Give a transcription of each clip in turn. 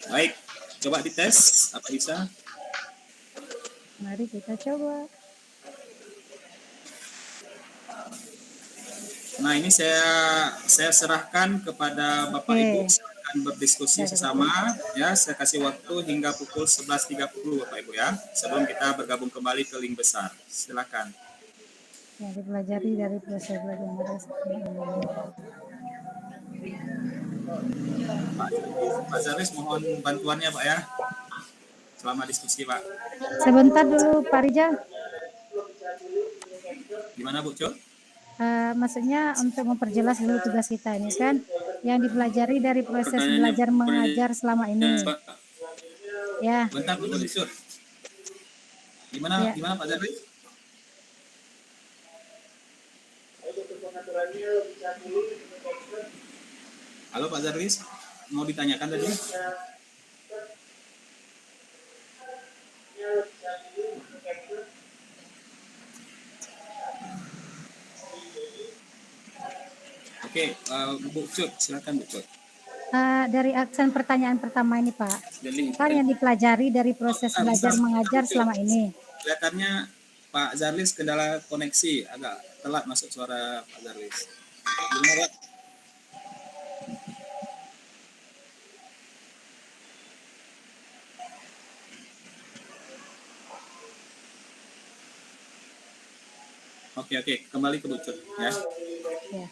Baik, coba dites apa bisa. Mari kita coba. Nah, ini saya serahkan kepada Bapak Ibu, silakan berdiskusi sesama ya. Saya kasih waktu hingga pukul 11.30 Bapak Ibu ya, sebelum kita bergabung kembali ke link besar. Silakan. Ya, dipelajari dari proses belajar. Pak Zaris mohon bantuannya Pak ya, selama diskusi Pak. Sebentar dulu Pak Rijal. Gimana Bu Cuk? Maksudnya untuk memperjelas dulu tugas kita ini kan, yang dipelajari dari proses Pertanyaannya belajar mengajar selama ini. Pak. Ya. Bentar dulu Cuk. Gimana Ya. gimana Pak Zaris? Halo Pak Zaris, mau ditanyakan tadi? Oke, Bu Cut, silakan Bu Cut. Dari aksen pertanyaan pertama ini Pak, kan yang dipelajari dari proses belajar mengajar selama ini. Kelihatannya Pak Zarlis kendala koneksi, agak telat masuk suara Pak Zarlis. Gimana Pak? Oke, kembali ke Bu Cut ya. Ya.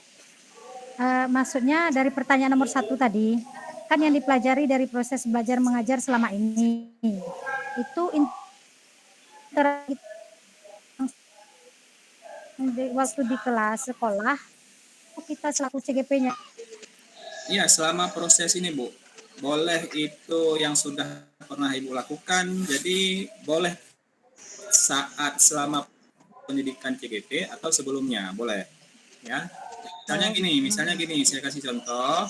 Maksudnya dari pertanyaan nomor 1 tadi, kan yang dipelajari dari proses belajar mengajar selama ini, itu waktu di kelas sekolah, kita selaku CGP-nya. Iya, selama proses ini Bu, boleh itu yang sudah pernah Ibu lakukan, jadi boleh saat selama pendidikan CGP atau sebelumnya, boleh ya. Misalnya gini, saya kasih contoh.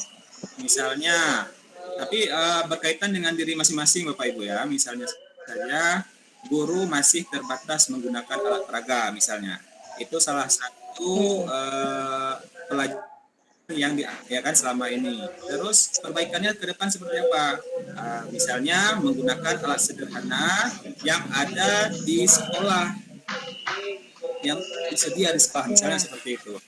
Misalnya, tapi berkaitan dengan diri masing-masing Bapak Ibu ya. Misalnya saja guru masih terbatas menggunakan alat peraga misalnya. Itu salah satu pelajaran yang kan selama ini. Terus perbaikannya ke depan seperti apa? Misalnya menggunakan alat sederhana yang ada di sekolah, yang tersedia di sekolah, misalnya seperti itu.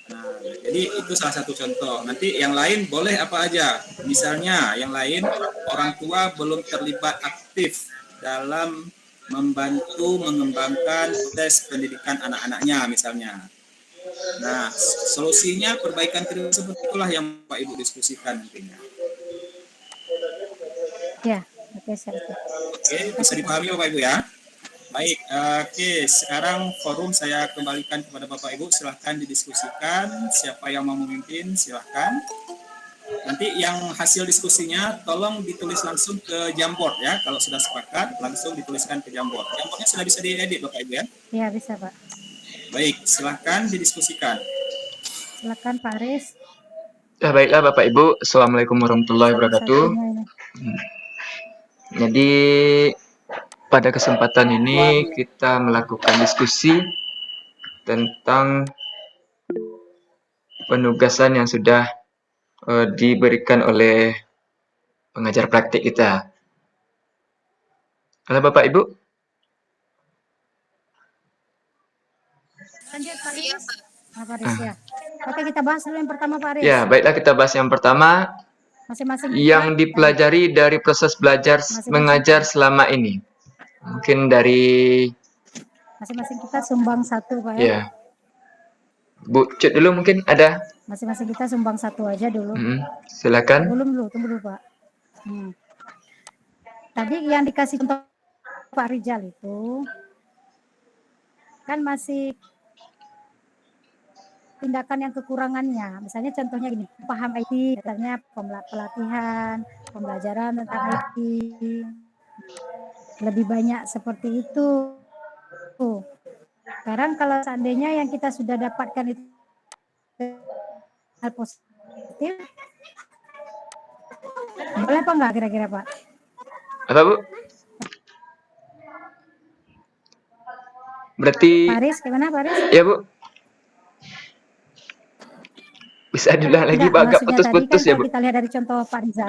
Nah, jadi itu salah satu contoh. Nanti yang lain boleh apa aja. Misalnya yang lain orang tua belum terlibat aktif dalam membantu mengembangkan proses pendidikan anak-anaknya misalnya. Nah, solusinya perbaikan kedua seperti itulah yang Pak Ibu diskusikan nantinya. Ya, oke, bisa dipahami Bapak Ibu ya. Baik, sekarang forum saya kembalikan kepada Bapak Ibu, silahkan didiskusikan, siapa yang mau memimpin silahkan. Nanti yang hasil diskusinya tolong ditulis langsung ke Jamboard ya, kalau sudah sepakat langsung dituliskan ke Jamboard. Jamboardnya sudah bisa diedit Bapak Ibu ya? Iya, bisa Pak. Baik, silahkan didiskusikan. Silakan Pak Aris. Ya, baiklah Bapak Ibu, Assalamualaikum warahmatullahi wabarakatuh. Jadi pada kesempatan ini kita melakukan diskusi tentang penugasan yang sudah diberikan oleh pengajar praktik kita. Halo Bapak Ibu. Lanjut Pak Aris. Pak Aris ya. Oke, kita bahas dulu yang pertama Pak Aris. Ya, baiklah kita bahas yang pertama. Masing-masing yang dipelajari dari proses belajar mengajar selama ini. Mungkin dari masing-masing kita sumbang satu Pak ya. Ya. Bu Cut dulu mungkin ada. Masing-masing kita sumbang satu aja dulu. Silakan. Tunggu dulu Pak. Tadi yang dikasih contoh Pak Rijal itu kan masih tindakan yang kekurangannya. Misalnya contohnya gini, paham IT, misalnya pelatihan, pembelajaran tentang IT. Lebih banyak seperti itu. Sekarang kalau seandainya yang kita sudah dapatkan itu hal positif, boleh apa enggak kira-kira Pak? Apa Bu? Berarti Paris, gimana Paris? Ya Bu. Bisa diulang lagi Pak, agak putus-putus kan ya Bu. Kita lihat dari contoh Pak Rizal.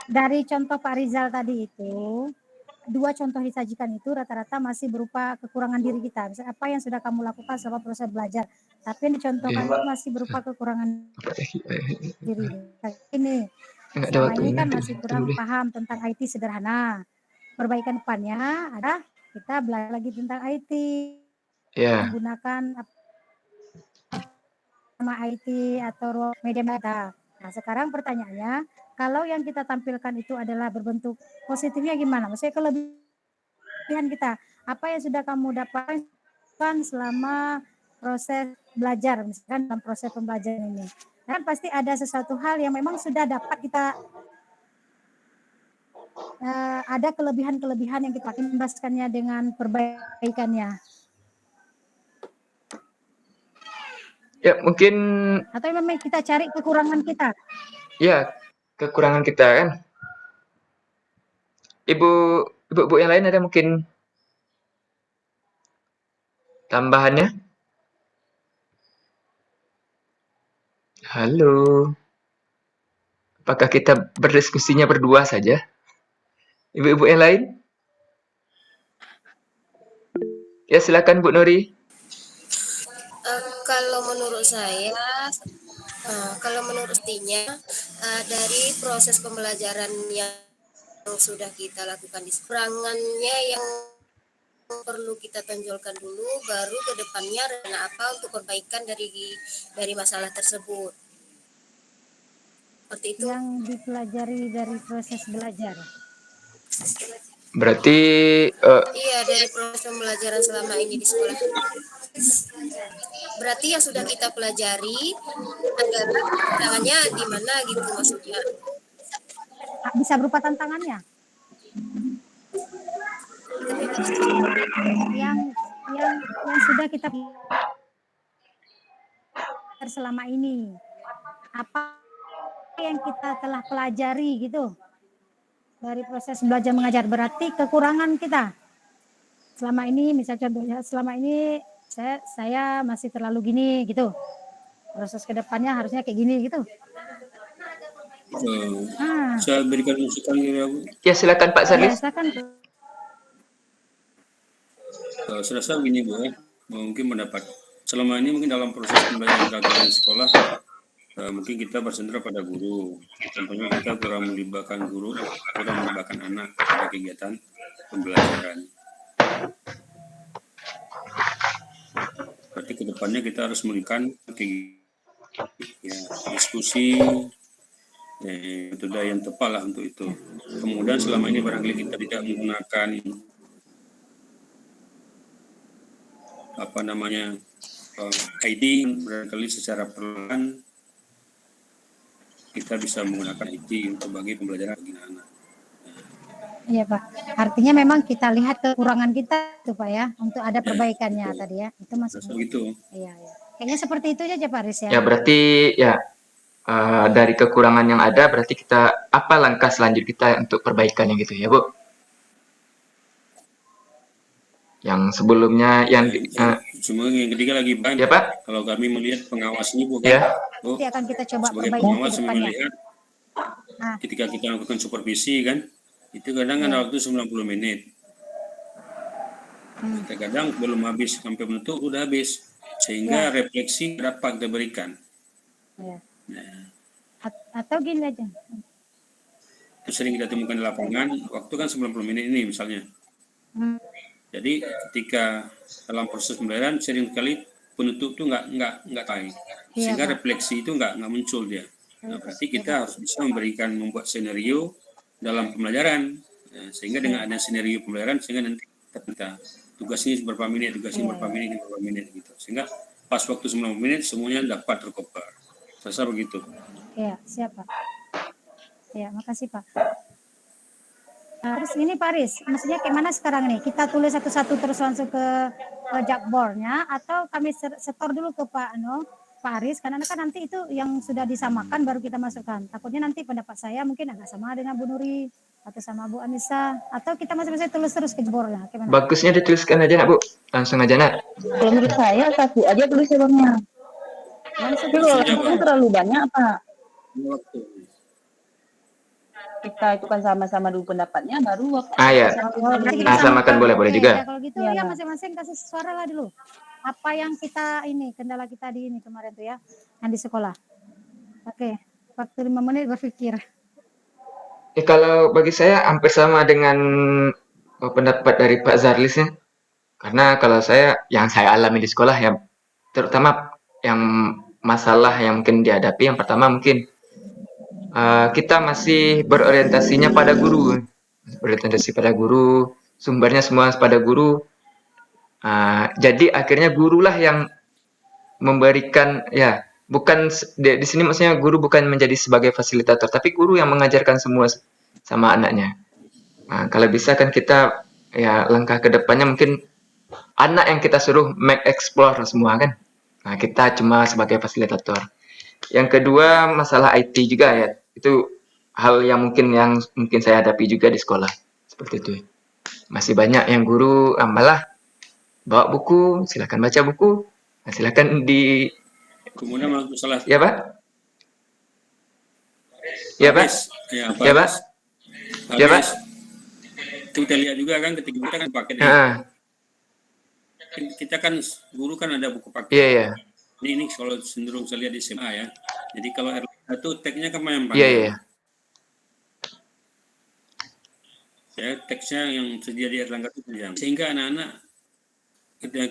dari contoh Pak Rizal tadi itu, 2 contoh disajikan itu rata-rata masih berupa kekurangan diri kita. Misalnya apa yang sudah kamu lakukan selama proses belajar, tapi yang dicontohkan itu masih berupa kekurangan diri. Ini, Nggak ada selama waktu ini ini kan nanti masih itu kurang boleh. paham tentang IT sederhana. Perbaikan depannya ada kita belajar lagi tentang IT, Ya, menggunakan nama IT atau media data. Nah, sekarang pertanyaannya, kalau yang kita tampilkan itu adalah berbentuk positifnya gimana? Maksudnya kelebihan kita, apa yang sudah kamu dapatkan selama proses belajar, misalkan dalam proses pembelajaran ini. Kan pasti ada sesuatu hal yang memang sudah dapat kita ada kelebihan-kelebihan yang kita imbaskannya dengan perbaikannya. ya mungkin Atau memang kita cari kekurangan kita. ya kekurangan kita kan. Ibu yang lain ada mungkin tambahannya? Halo, apakah kita berdiskusinya berdua saja? Ibu-ibu yang lain? Ya silakan Bu Nuri. Kalau menurut Tinya, dari proses pembelajaran yang sudah kita lakukan di kekurangannya yang perlu kita tonjolkan dulu, baru ke depannya rencana apa untuk perbaikan dari masalah tersebut. Seperti itu. Yang dipelajari dari proses belajar. Berarti Iya, dari proses pembelajaran selama ini di sekolah. Berarti yang sudah kita pelajari adalah kekurangannya di mana gitu maksudnya. Bisa berupa tantangannya. Yang sudah kita belajar selama ini. Apa yang kita telah pelajari gitu dari proses belajar mengajar, berarti kekurangan kita selama ini, misal contohnya selama ini saya masih terlalu gini gitu, proses kedepannya harusnya kayak gini gitu. Saya berikan masukan ya Bu. ya silakan Pak Ya, Sarlis. silakan. Saya rasa begini Bu ya, mungkin mendapat selama ini mungkin dalam proses pembelajaran gagal di sekolah mungkin kita bersandar pada guru. Contohnya kita kurang melibatkan guru, kurang melibatkan anak pada kegiatan pembelajaran. Berarti kedepannya kita harus memberikan ya, diskusi metode yang tepat lah untuk itu. Kemudian selama ini barangkali kita tidak menggunakan apa namanya ID, barangkali secara perlahan kita bisa menggunakan ID untuk bagi pembelajaran bagi anak. Iya Pak, artinya memang kita lihat kekurangan kita tuh Pak ya, untuk ada perbaikannya betul. tadi ya, itu maksudnya. Begitu. Iya, iya. Kayaknya seperti itu aja Pak Riz ya. Ya berarti ya dari kekurangan yang ada berarti kita apa langkah selanjut kita untuk perbaikannya gitu ya Bu? Yang sebelumnya yang Semua yang ketiga lagi ban. ya Pak? Kalau kami melihat pengawasnya bukan. Ya. Bu, Nanti akan kita coba sebagai perbaiki pengawas ke kami depannya. melihat ketika kita lakukan supervisi kan, itu kadang ada waktu 90 menit. Kadang belum habis sampai menutup udah habis, sehingga refleksi dapat kita berikan. Ya. Atau gini aja. Itu sering kita temukan di lapangan, waktu kan 90 menit ini misalnya. Jadi ketika dalam proses pembelajaran sering kali penutup itu nggak tahu, sehingga refleksi itu nggak muncul dia. Nah, berarti kita harus bisa membuat skenario dalam pembelajaran, sehingga dengan ada skenario pembelajaran sehingga nanti kita tugas ini berapa menit, tugas ini berapa menit, berapa menit gitu, sehingga pas waktu 90 menit semuanya dapat tercover. Saya begitu. Ya, siap Pak. Ya, makasih Pak. Terus ini Pak Riz, maksudnya kayak mana sekarang nih? Kita tulis satu-satu terus langsung ke Jakbornya, atau kami setor dulu ke Pak Aris, karena kan nanti itu yang sudah disamakan baru kita masukkan. Takutnya nanti pendapat saya mungkin agak sama dengan Bu Nuri atau sama Bu Anissa, atau kita masing-masing tulis terus ke Jakbornya. Bagusnya dituliskan aja nak Bu, langsung aja nak. Kalau menurut saya satu aja tulis ya Bangnya. Langsung Tapi kalau terlalu banyak apa? kita itu kan sama-sama dulu pendapatnya, baru waktu Ya. Oh, berarti kita Samakan boleh Oke, juga. ya kalau gitu Iya, ya Pak. masing-masing kasih suara lah dulu. Apa yang kita ini kendala kita di ini kemarin tuh ya, yang di sekolah. Oke, waktu 5 menit berpikir. Kalau bagi saya hampir sama dengan pendapat dari Pak Zarlis ya. Karena kalau saya yang saya alami di sekolah ya, terutama yang masalah yang mungkin dihadapi yang pertama mungkin kita masih berorientasinya pada guru, berorientasi pada guru, sumbernya semua pada guru. Jadi akhirnya gurulah yang memberikan ya bukan di sini maksudnya guru bukan menjadi sebagai fasilitator, tapi guru yang mengajarkan semua sama anaknya. Kalau bisa kan kita ya langkah ke depannya mungkin anak yang kita suruh make explore semua kan. Kita cuma sebagai fasilitator. Yang kedua masalah IT juga ya. Itu hal yang mungkin saya hadapi juga di sekolah. Seperti itu. Masih banyak yang guru malah bawa buku, silakan baca buku. Silakan di Kemudian masalah ya, Pak? Ya, Pak? Ya, Ya, Pak? Ya, Pak? Itu kita lihat juga kan ketika kita kan pakai kita kan guru kan ada buku paket. Iya, iya. Ini kalau cenderung saya lihat di SMA ya. Jadi kalau Erlangga itu teksnya kan yang Iya, iya. Ya, teksnya yang tersedia di Erlangga itu panjang. Sehingga anak-anak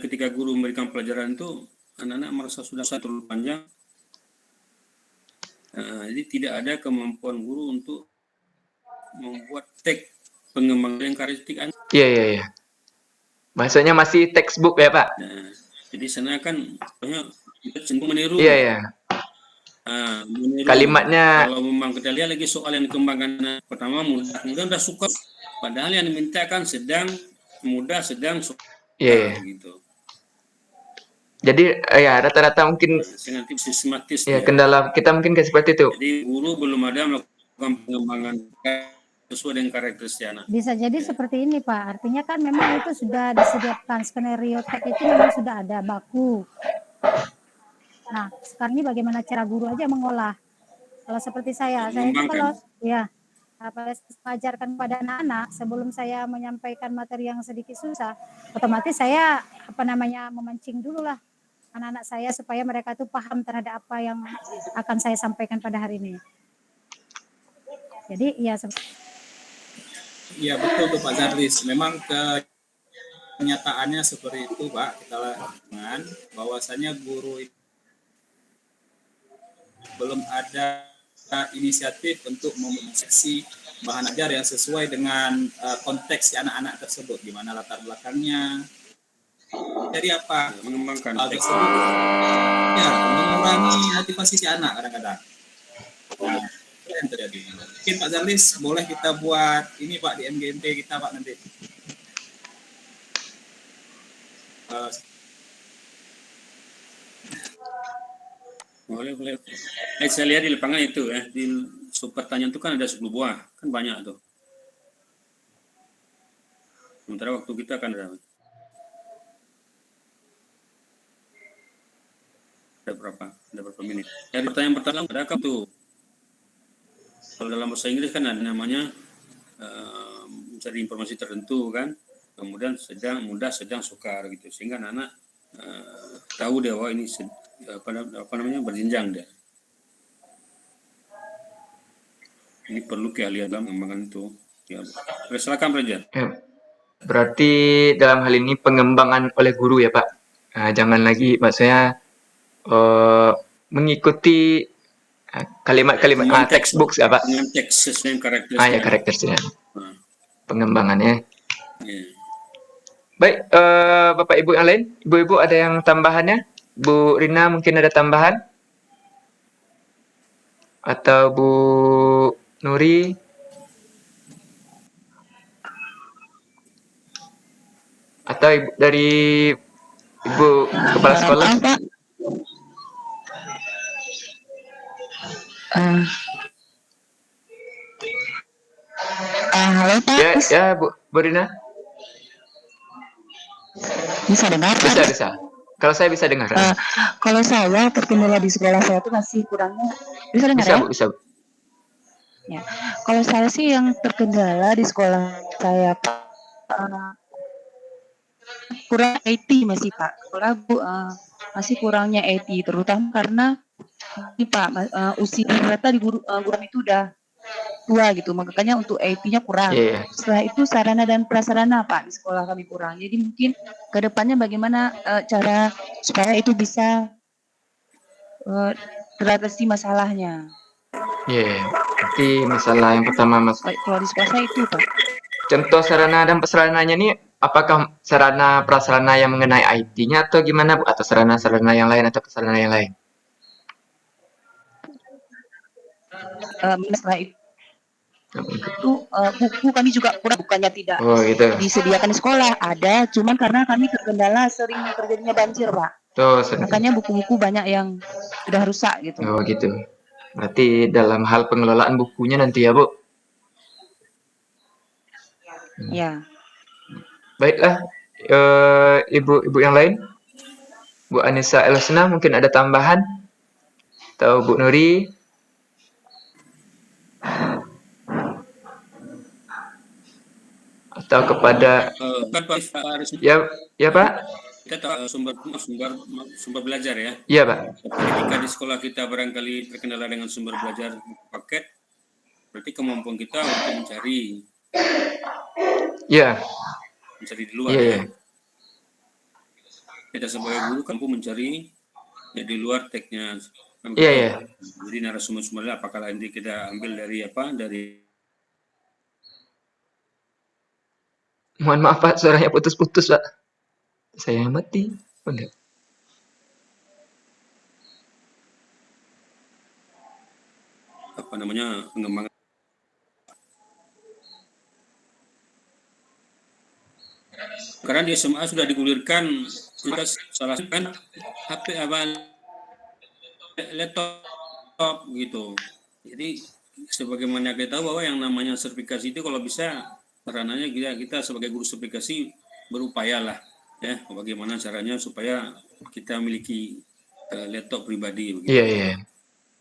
ketika guru memberikan pelajaran itu anak-anak merasa sudah terlalu panjang. Jadi tidak ada kemampuan guru untuk membuat teks pengembangan karakteristik anak. Iya, iya, iya. Bahasanya masih textbook ya, Pak? Jadi sana kan kita cenderung meniru. Iya, iya. Meniru. Kalimatnya. Kalau memang kita lihat lagi soal yang dikembangkan pertama mudah, kemudian udah suka. Padahal yang diminta kan sedang mudah, sedang suka. Iya. Gitu. Jadi ya rata-rata mungkin Nanti sistematis. Ya, kendala kita mungkin kayak seperti itu. Jadi guru belum ada melakukan pengembangan sesuai dengan karakteristik anak. Bisa jadi seperti ini Pak, artinya kan memang itu sudah disediakan skenario teks itu memang sudah ada baku. Nah sekarang ini bagaimana cara guru aja mengolah. Kalau seperti saya itu kalau ya mengajarkan pada anak-anak sebelum saya menyampaikan materi yang sedikit susah, otomatis saya memancing dulu lah anak-anak saya supaya mereka tuh paham terhadap apa yang akan saya sampaikan pada hari ini. Jadi ya. Iya betul tuh Pak Zarlis. Memang kenyataannya seperti itu Pak. Kita lakukan bahwasanya guru belum ada inisiatif untuk memseksi bahan ajar yang sesuai dengan konteks si anak-anak tersebut. Gimana latar belakangnya. Jadi apa? Mengembangkan hal tersebut. Ya, mengurangi motivasi si anak kadang-kadang. Nah, yang terjadi. Mungkin Pak Zarlis boleh kita buat ini Pak di MGMT kita Pak nanti. Boleh. Saya lihat di lapangan itu di pertanyaan itu kan ada 10 buah, kan banyak tuh. Sementara waktu kita kan ada berapa menit. Dari pertanyaan pertama ada apa tuh? Kalau dalam bahasa Inggris kan ada namanya mencari informasi tertentu kan, kemudian sedang, mudah, sedang, sukar gitu, sehingga anak tahu deh bahwa ini berjenjang deh. Ini perlu keahlian dalam pengembangan itu. Ya, silakan Raja. Berarti dalam hal ini pengembangan oleh guru ya Pak. Jangan lagi maksudnya mengikuti kalimat textbook apa? Dengan teks sesuai karakteristik. Ya karakteristiknya. Pengembangannya. Yeah. Baik, Bapak Ibu yang lain, Ibu-ibu ada yang tambahannya? Bu Rina mungkin ada tambahan? Atau Bu Nuri? Atau dari Ibu Kepala Sekolah? Halo Pak. Ya Bu Rina. Bisa dengar? Bisa. Kalau saya bisa dengar. Kalau saya terkendala di sekolah saya itu masih kurangnya. Bisa dengar bisa, ya? Bu, bisa. Ya, kalau saya sih yang terkendala di sekolah saya Pak, kurang IT masih Pak. Sekolah masih kurangnya IT, terutama karena ini Pak, usia rata di guru itu udah tua gitu, makanya untuk IT-nya kurang. Iya, iya. Setelah itu sarana dan prasarana Pak di sekolah kami kurang. Jadi mungkin ke depannya bagaimana cara supaya itu bisa teratasi masalahnya. Iya, iya. Berarti masalah yang pertama Mas. Kalau di sekolah saya itu Pak. Contoh sarana dan prasarananya nih, apakah sarana prasarana yang mengenai IT-nya atau gimana Bu? Atau sarana-sarana yang lain atau prasarana yang lain? Setelah itu buku kami juga kurang, bukannya tidak Oh gitu. disediakan di sekolah, ada, cuman karena kami terkendala sering terjadinya banjir Pak, Tuh, makanya buku-buku banyak yang sudah rusak gitu. oh gitu. Berarti dalam hal pengelolaan bukunya nanti ya Bu. Ya, Baiklah, ibu-ibu yang lain, Bu Anissa Elsna mungkin ada tambahan atau Bu Nuri? Atau kepada Kan Pak Aris, ya ya Pak? kita tahu sumber belajar ya. Iya Pak. Ketika di sekolah kita barangkali terkendala dengan sumber belajar paket, berarti kemampuan kita untuk mencari Iya. di luar Iya, ya. iya. Kita sebagai guru mampu mencari ya, di luar teksnya. Kan Iya, betul. iya. Jadi narasumber-sumbernya apakah nanti kita ambil dari apa? Dari Mohon maaf Pak, suaranya putus-putus Pak. Saya mati. Oh, enggak. apa namanya pengembangan. Karena di SMA sudah digulirkan kita salah kan HP apa laptop gitu. Jadi sebagaimana kita tahu bahwa yang namanya sertifikasi itu kalau bisa sarananya kita sebagai guru sertifikasi berupayalah ya bagaimana caranya supaya kita memiliki laptop pribadi begitu. Iya, iya.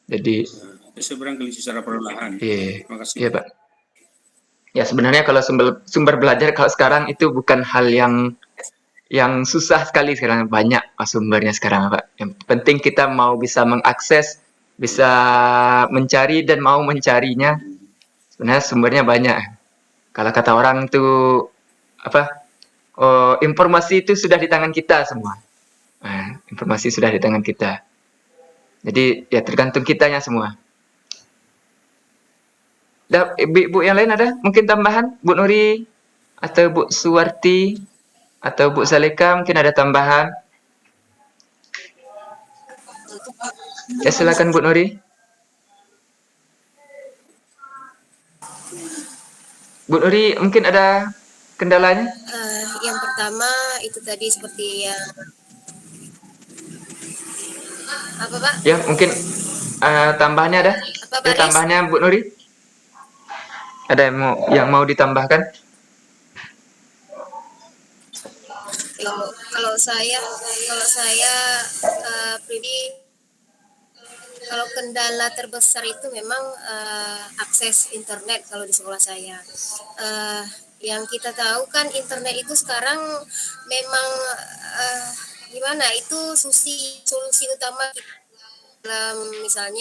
Jadi Saya barangkali secara perlahan. iya. Terima kasih. Iya Pak. Ya sebenarnya kalau sumber belajar kalau sekarang itu bukan hal yang susah sekali sekarang, banyak sumbernya sekarang Pak. Yang penting kita mau bisa mengakses, bisa mencari dan mau mencarinya. Sebenarnya sumbernya banyak. Kalau kata orang itu apa? Oh, informasi itu sudah di tangan kita semua. Nah, informasi sudah di tangan kita. Jadi ya tergantung kitanya semua. Ibu yang lain ada mungkin tambahan? Bu Nuri atau Bu Suwarti atau Bu Saleka mungkin ada tambahan? Ya silakan Bu Nuri. Bu Nuri mungkin ada kendalanya? Yang pertama itu tadi seperti yang apa Pak? Ya mungkin tambahannya ada? Apa Ya Baris? tambahannya Bu Nuri? Ada yang mau ditambahkan? Kalau saya pribadi kalau kendala terbesar itu memang akses internet kalau di sekolah saya. Yang kita tahu kan internet itu sekarang memang gimana itu solusi utama dalam misalnya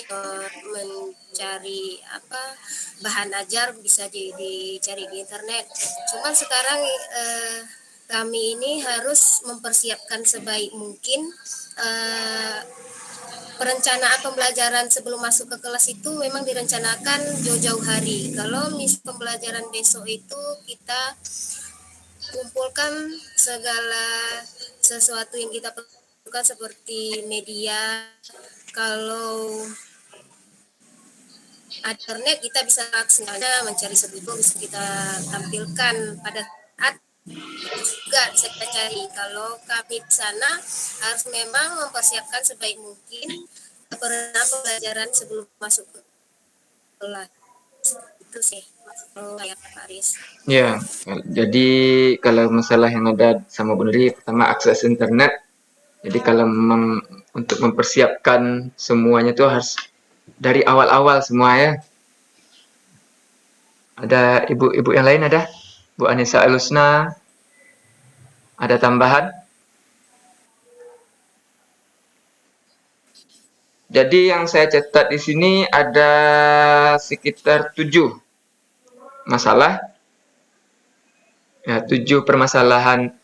mencari apa bahan ajar bisa dicari di internet. Cuman sekarang kami ini harus mempersiapkan sebaik mungkin perencanaan pembelajaran sebelum masuk ke kelas itu memang direncanakan jauh-jauh hari. Kalau pembelajaran besok itu kita kumpulkan segala sesuatu yang kita perlukan seperti media. Kalau internet kita bisa aksesnya mencari sesuatu bisa kita tampilkan pada saat juga bisa kita cari. Kalau kami di sana harus memang mempersiapkan sebaik mungkin pembelajaran sebelum masuk ke kelas. Itu sih kalau kayak Pak Aris. Ya, jadi kalau masalah yang ada sama Bu Nuri, pertama akses internet. Jadi kalau memang untuk mempersiapkan semuanya itu harus dari awal-awal semua ya. Ada ibu-ibu yang lain ada? Bu Anissa Elusna, ada tambahan? Jadi yang saya catat di sini ada sekitar 7 masalah. Ya, 7 permasalahan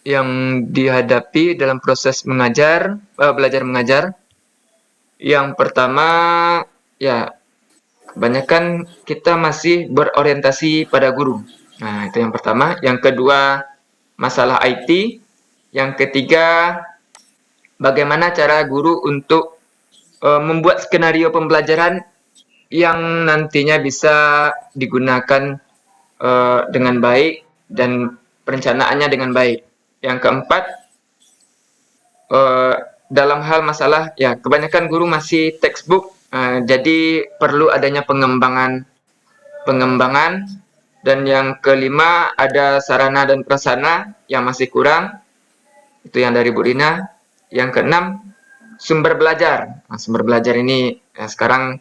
yang dihadapi dalam proses belajar mengajar. Yang pertama, ya, kebanyakan kita masih berorientasi pada guru. Nah, itu yang pertama. Yang kedua, masalah IT. Yang ketiga, bagaimana cara guru untuk membuat skenario pembelajaran yang nantinya bisa digunakan dengan baik dan perencanaannya dengan baik. Yang keempat, dalam hal masalah, ya kebanyakan guru masih textbook, jadi perlu adanya pengembangan. Dan yang kelima, ada sarana dan prasarana yang masih kurang, itu yang dari Bu Rina. Yang keenam, sumber belajar. Nah, sumber belajar ini ya, sekarang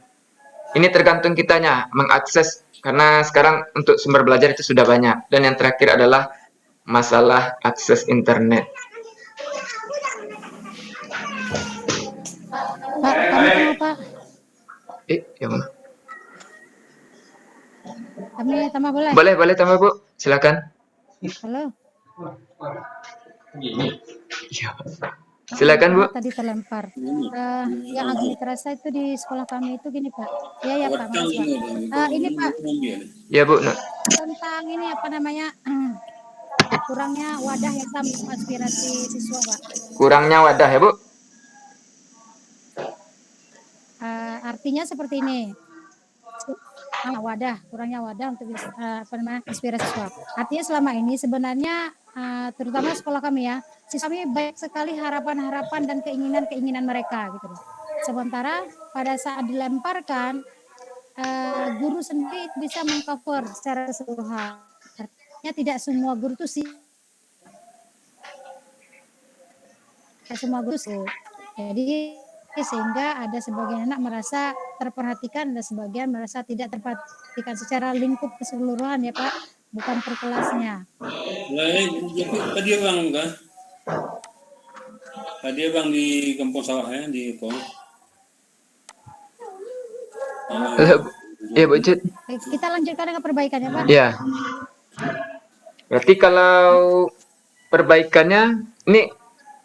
ini tergantung kitanya mengakses, karena sekarang untuk sumber belajar itu sudah banyak. Dan yang terakhir adalah masalah akses internet. Pak, kami mau Pak. Yang mana? Kami tambah boleh? Boleh tambah Bu, silakan. Halo. Ya. Silakan Bu. Tadi terlempar. Yang agak terasa itu di sekolah kami itu gini Pak. Ya Pak, makasih Pak. Ini Pak. Ya Bu. Tentang ini apa namanya? Kurangnya wadah yang sama aspirasi siswa Pak. Kurangnya wadah ya Bu. Artinya seperti ini. Kurangnya wadah untuk aspirasi siswa. Artinya selama ini sebenarnya terutama sekolah kami ya, siswa kami banyak sekali harapan-harapan dan keinginan-keinginan mereka gitu. Sementara pada saat dilemparkan, guru sendiri bisa mengcover secara keseluruhan. Artinya tidak semua guru itu jadi sehingga ada sebagian anak merasa terperhatikan dan sebagian merasa tidak terperhatikan secara lingkup keseluruhan ya Pak, bukan per kelasnya. Tadi bang di kampung sawah ya di Pong. Ya Bu Cut. Kita lanjutkan dengan perbaikan ya Pak. Ya. Berarti kalau perbaikannya, ini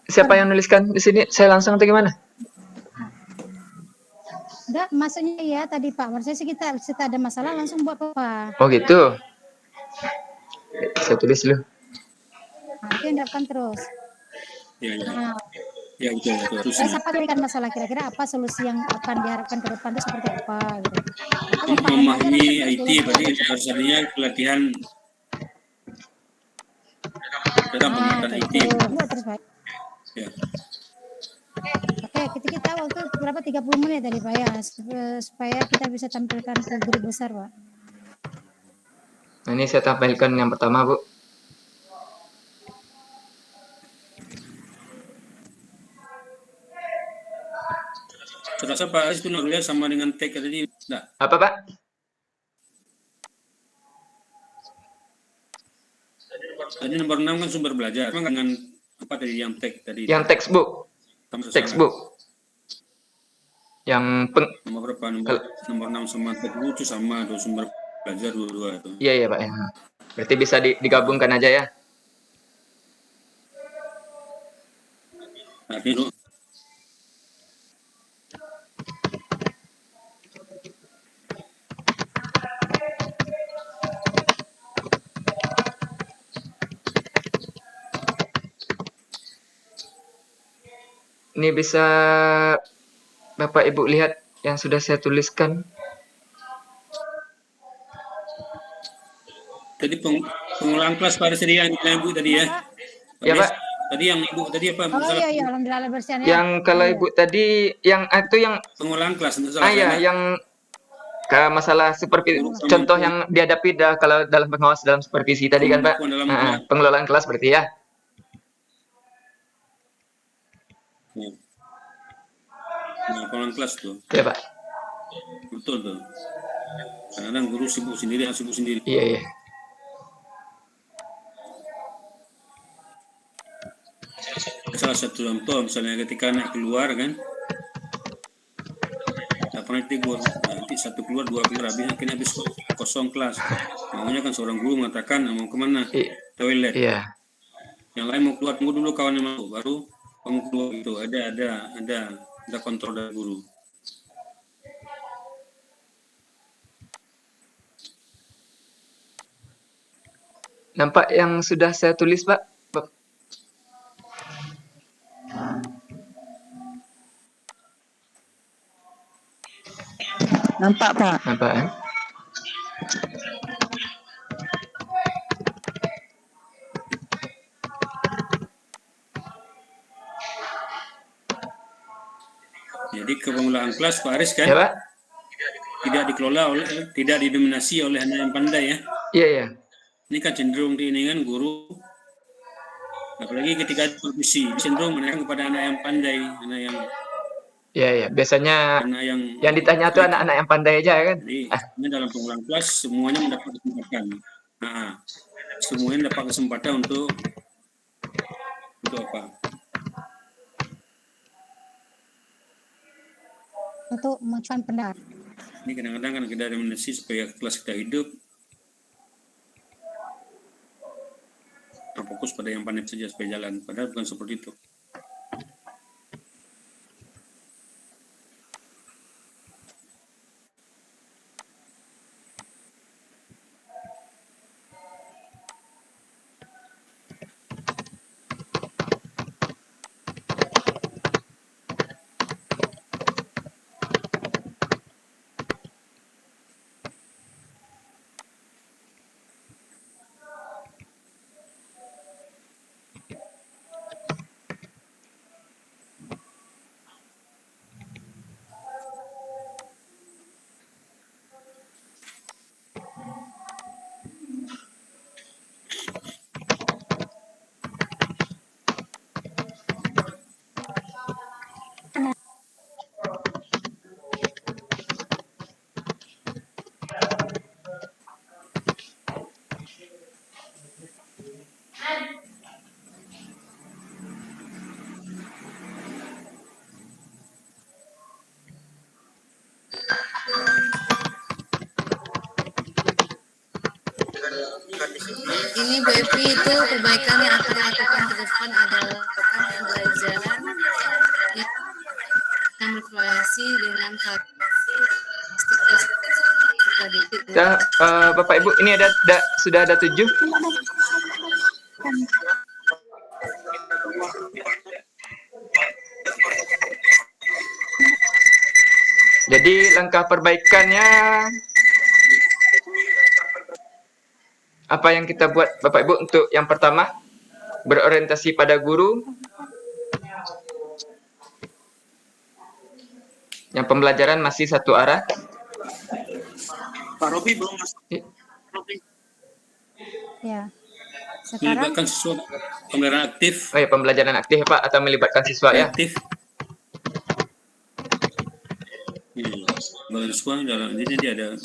siapa yang nuliskan di sini? Saya langsung atau gimana? Enggak, maksudnya ya tadi Pak, maksudnya sih kita ada masalah langsung buat Pak. Oh gitu. Saya tulis dulu. Nanti endapkan terus. Ya. Nah, Ya betul. siapa berikan masalah kira-kira apa solusi yang akan diharapkan ke depan itu seperti apa gitu. Memahami IT berarti harusnya pelatihan dalam pengertian IT. Terus Pak. Ya. Oke, kita waktu berapa 30 menit tadi Pak ya, supaya kita bisa tampilkan ke grup besar Pak. Nah, ini saya tampilkan yang pertama Bu. Terasa Pak Aris itu nulisnya sama dengan tag tadi enggak? Apa Pak? Tadi nomor 6 kan sumber belajar. Memang dengan apa tadi yang tag tadi? Yang textbook. Textbook. Yang nomor berapa? Nomor 6 sama textbook itu sama, dua sumber belajar dua-dua itu. Iya Pak ya. Berarti bisa digabungkan aja ya. Nah, ini Ini bisa Bapak Ibu lihat yang sudah saya tuliskan. tadi pengulangan kelas pada tadi yang Ibu tadi ya. Ya Pak. Tadi yang Ibu tadi apa? Oh iya, alhamdulillah bersihan ya. Yang kalau Ibu tadi yang itu yang pengulangan kelas untuk salah ya, yang ke masalah supervisi, contoh yang dihadapi kalau dalam pengawas dalam supervisi tadi kan Pak. Pengelolaan kelas berarti ya. pengelolaan kelas tuh. Ya Pak. Betul tuh. Kadang-kadang guru sibuk sendiri, sibuk sendiri. Iya, iya. Salah satu contoh misalnya ketika anak keluar kan, tak pernah ditegur. Nanti satu keluar, dua keluar, akhirnya habis kosong kelas. Maunya kan seorang guru mengatakan mau kemana? Toilet. Iya. Yang lain mau keluar, tunggu dulu kawan yang mau, baru kamu keluar itu. Ada kontrol dari guru. Nampak yang sudah saya tulis, Pak? Nampak Pak. Nampak ya? Jadi kepengelolaan kelas Pak Aris kan Ya Pak? tidak didominasi oleh anak yang pandai ya. Iya, iya. Ini kan cenderung kan guru, apalagi ketika diskusi cenderung menekan kepada anak yang pandai, anak yang Iya, iya. Biasanya anak yang ditanya tuh anak-anak yang pandai aja kan? Jadi ini dalam pengulangan kelas semuanya mendapat kesempatan. Semuanya dapat kesempatan untuk apa? Untuk mengajukan pendapat. Ini kadang-kadang kan kita rekomendasi supaya kelas kita hidup, terfokus pada yang pandai saja supaya jalan. Padahal bukan seperti itu. Ini Bu Evi, itu perbaikan yang akan dilakukan ke depan adalah pembelajaran yang bervariasi dengan karakteristik. Bapak Ibu, ini sudah ada 7. Jadi langkah perbaikannya apa yang kita buat Bapak Ibu untuk yang pertama berorientasi pada guru, yang pembelajaran masih satu arah. Pak Robi belum masuk. Ya. Sekarang Melibatkan siswa pembelajaran aktif. Oh ya, pembelajaran aktif Pak, atau melibatkan siswa ya? Aktif. Siswa dalam ini dia ada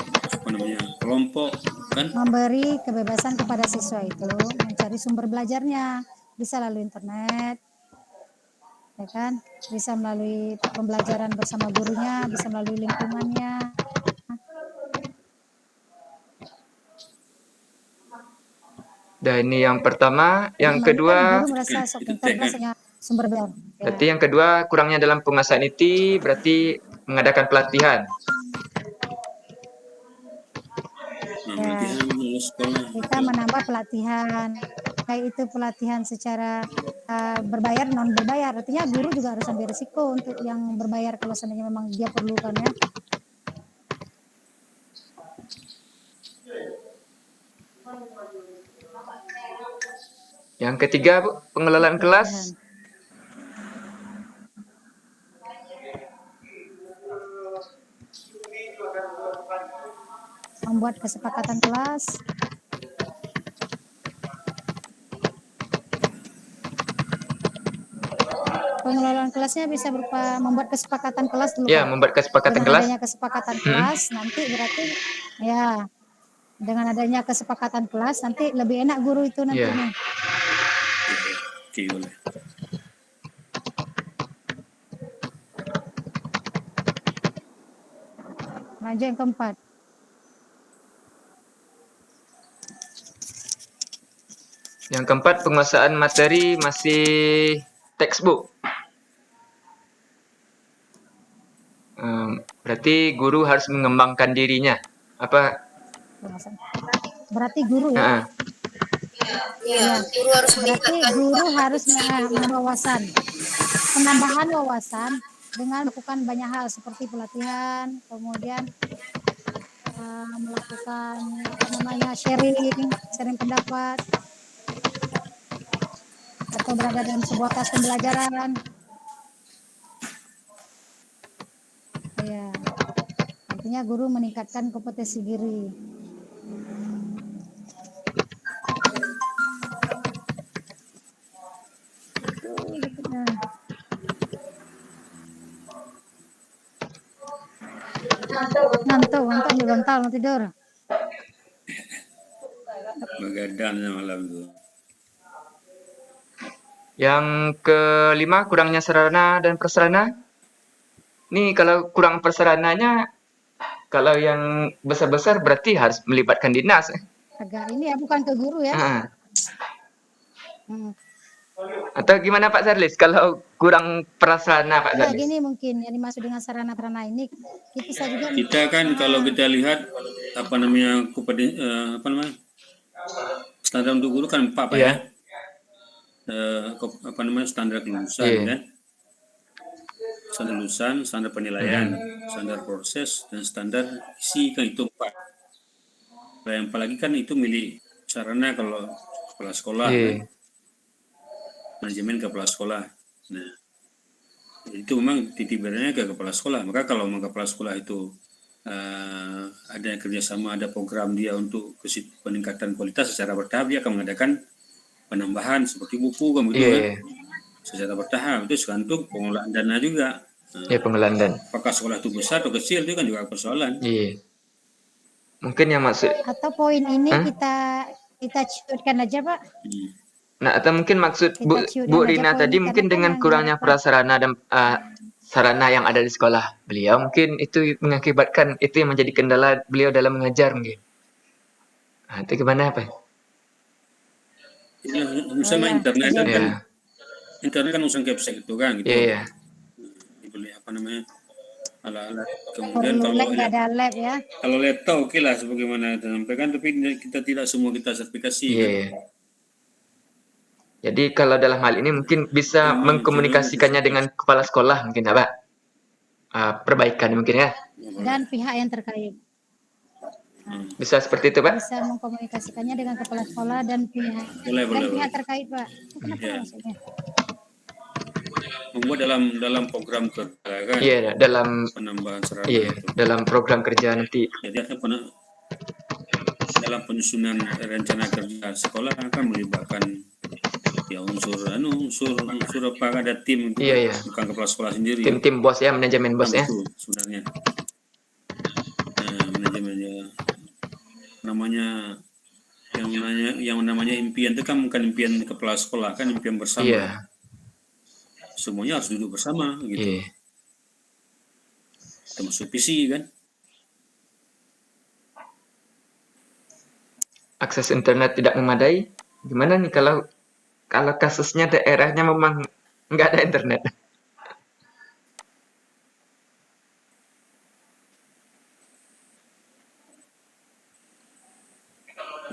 kelompok kan? memberi kebebasan kepada siswa itu mencari sumber belajarnya, bisa melalui internet, ya kan? Bisa melalui pembelajaran bersama gurunya, bisa melalui lingkungannya. Dan ini yang pertama, yang kedua, Guru merasa sok pintar, rasanya sumber belajar. berarti yang kedua kurangnya dalam penguasaan IT berarti mengadakan pelatihan. Kita menambah pelatihan, kayak itu pelatihan secara berbayar, non berbayar. Artinya guru juga harus ambil risiko untuk yang berbayar kalau seandainya memang dia perlukan ya. Yang ketiga, Bu, pengelolaan kelas. Membuat kesepakatan kelas. pengelolaan kelasnya bisa berupa membuat kesepakatan kelas dulu, Ya, Pak. membuat kesepakatan Dengan kelas. adanya kesepakatan kelas, nanti berarti ya dengan adanya kesepakatan kelas nanti lebih enak guru itu nanti Iya. nih. Oke, boleh. Lanjut yang keempat. Yang keempat, penguasaan materi masih textbook. Berarti guru harus mengembangkan dirinya. Apa? Berarti guru ya. Heeh. Iya, guru harus Berarti meningkatkan guru harus diri. wawasan, penambahan wawasan dengan melakukan banyak hal seperti pelatihan, kemudian melakukan apa namanya sharing pendapat, atau berada dalam sebuah kelas pembelajaran. Ya, artinya guru meningkatkan kompetensi diri. Ngantuk belum tahu mau tidur. Begadang malam itu. Yang kelima, kurangnya sarana dan prasarana. Nih kalau kurang prasarananya, kalau yang besar-besar berarti harus melibatkan dinas. Agak ini ya, bukan ke guru ya. Heeh. Hmm. Atau gimana Pak Charles? Kalau kurang prasarana Pak Ya, Charles? gini mungkin yang dimaksud dengan sarana-prasarana ini kita juga Kita kan kalau kita lihat apa namanya apa namanya standar untuk guru kan 4 Pak Iya. ya. Apa namanya standar kelulusan Iya. kan. Standar lulusan, standar penilaian, standar proses, dan standar isi kan itu 4. Nah, yang apalagi kan itu milik sarana kalau kepala sekolah Iya. kan. Manajemen kepala sekolah. Nah, itu memang titipannya ke kepala sekolah. Maka kalau memang kepala sekolah itu ada kerjasama, ada program dia untuk peningkatan kualitas secara bertahap, dia akan mengadakan penambahan seperti buku kan begitu kan. Iya. Secara bertahap itu segantung pengelolaan dana juga. Iya, pengelolaan dana. Apakah sekolah itu besar atau kecil itu kan juga persoalan. Iya. Mungkin yang maksud. atau poin ini kita ciutkan aja Pak. Nah, atau mungkin maksud Bu Rina tadi mungkin dengan kurangnya prasarana dan sarana yang ada di sekolah beliau, mungkin itu mengakibatkan itu yang menjadi kendala beliau dalam mengajar mungkin. Nah, itu gimana Pak? Ya, misalnya internet kan, Iya. internet kan urusan capsek itu kan gitu. Iya. Dibeli apa namanya alat-alat. Kemudian ada lab ya. Kalau laptop oke lah sebagaimana disampaikan, tapi kita tidak semua kita sertifikasi. Iya. Kan? Jadi kalau dalam hal ini mungkin bisa mengkomunikasikannya dengan kepala sekolah mungkin Pak. Perbaikan mungkin ya. Dan pihak yang terkait. Bisa seperti itu Pak? Bisa mengkomunikasikannya dengan kepala sekolah dan pihak pihak terkait Pak. Kenapa maksudnya? Membuat dalam program kerja kan. Iya, dalam penambahan sarana. Iya, dalam program kerja nanti. Jadi dalam penyusunan rencana kerja sekolah akan melibatkan ya unsur apa ada tim itu Iya. bukan kepala sekolah sendiri. Tim bos ya, manajemen bos ya. Sebenarnya. Manajemennya namanya yang namanya impian itu kan bukan impian kepala sekolah, kan impian bersama. Iya. Semuanya harus duduk bersama gitu. Iya. Termasuk visi kan. Akses internet tidak memadai. Gimana nih kalau kasusnya daerahnya memang nggak ada internet?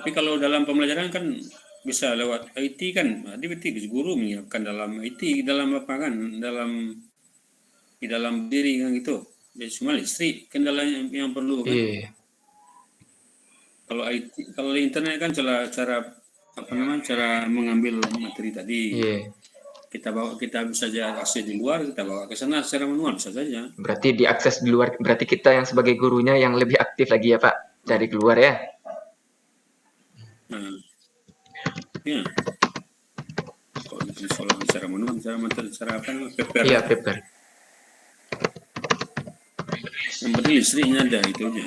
Tapi kalau dalam pembelajaran kan bisa lewat IT kan, berarti guru menyiapkan dalam IT, dalam apa kan, di dalam diri kan gitu. Jadi cuma listrik kendala yang perlu kan. Iya. Kalau IT, kalau di internet kan cara mengambil materi tadi. Iya. Kita bisa saja akses di luar, kita bawa ke sana secara manual bisa saja. Berarti diakses di luar, berarti kita yang sebagai gurunya yang lebih aktif lagi ya Pak, dari keluar ya. Nah, ya. Kalau di sekolah secara manual, secara materi, secara apa namanya, paper. Iya, paper. Yang penting listriknya ada, itu aja.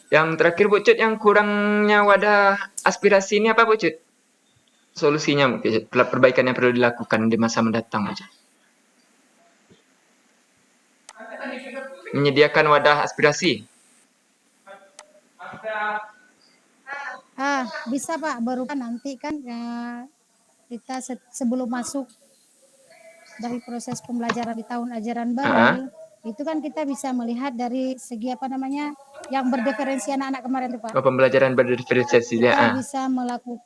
Yang terakhir Bu Cut, yang kurangnya wadah aspirasi ini apa Bu Cut? Solusinya mungkin perbaikan yang perlu dilakukan di masa mendatang Bu Cut. Menyediakan wadah aspirasi. Bisa Pak, berupa nanti kan kita sebelum masuk dari proses pembelajaran di tahun ajaran baru, itu kan kita bisa melihat dari segi apa namanya yang berdiferensi anak-anak kemarin tuh Pak. Oh, pembelajaran berdiferensiasi Kita ya. bisa melakukan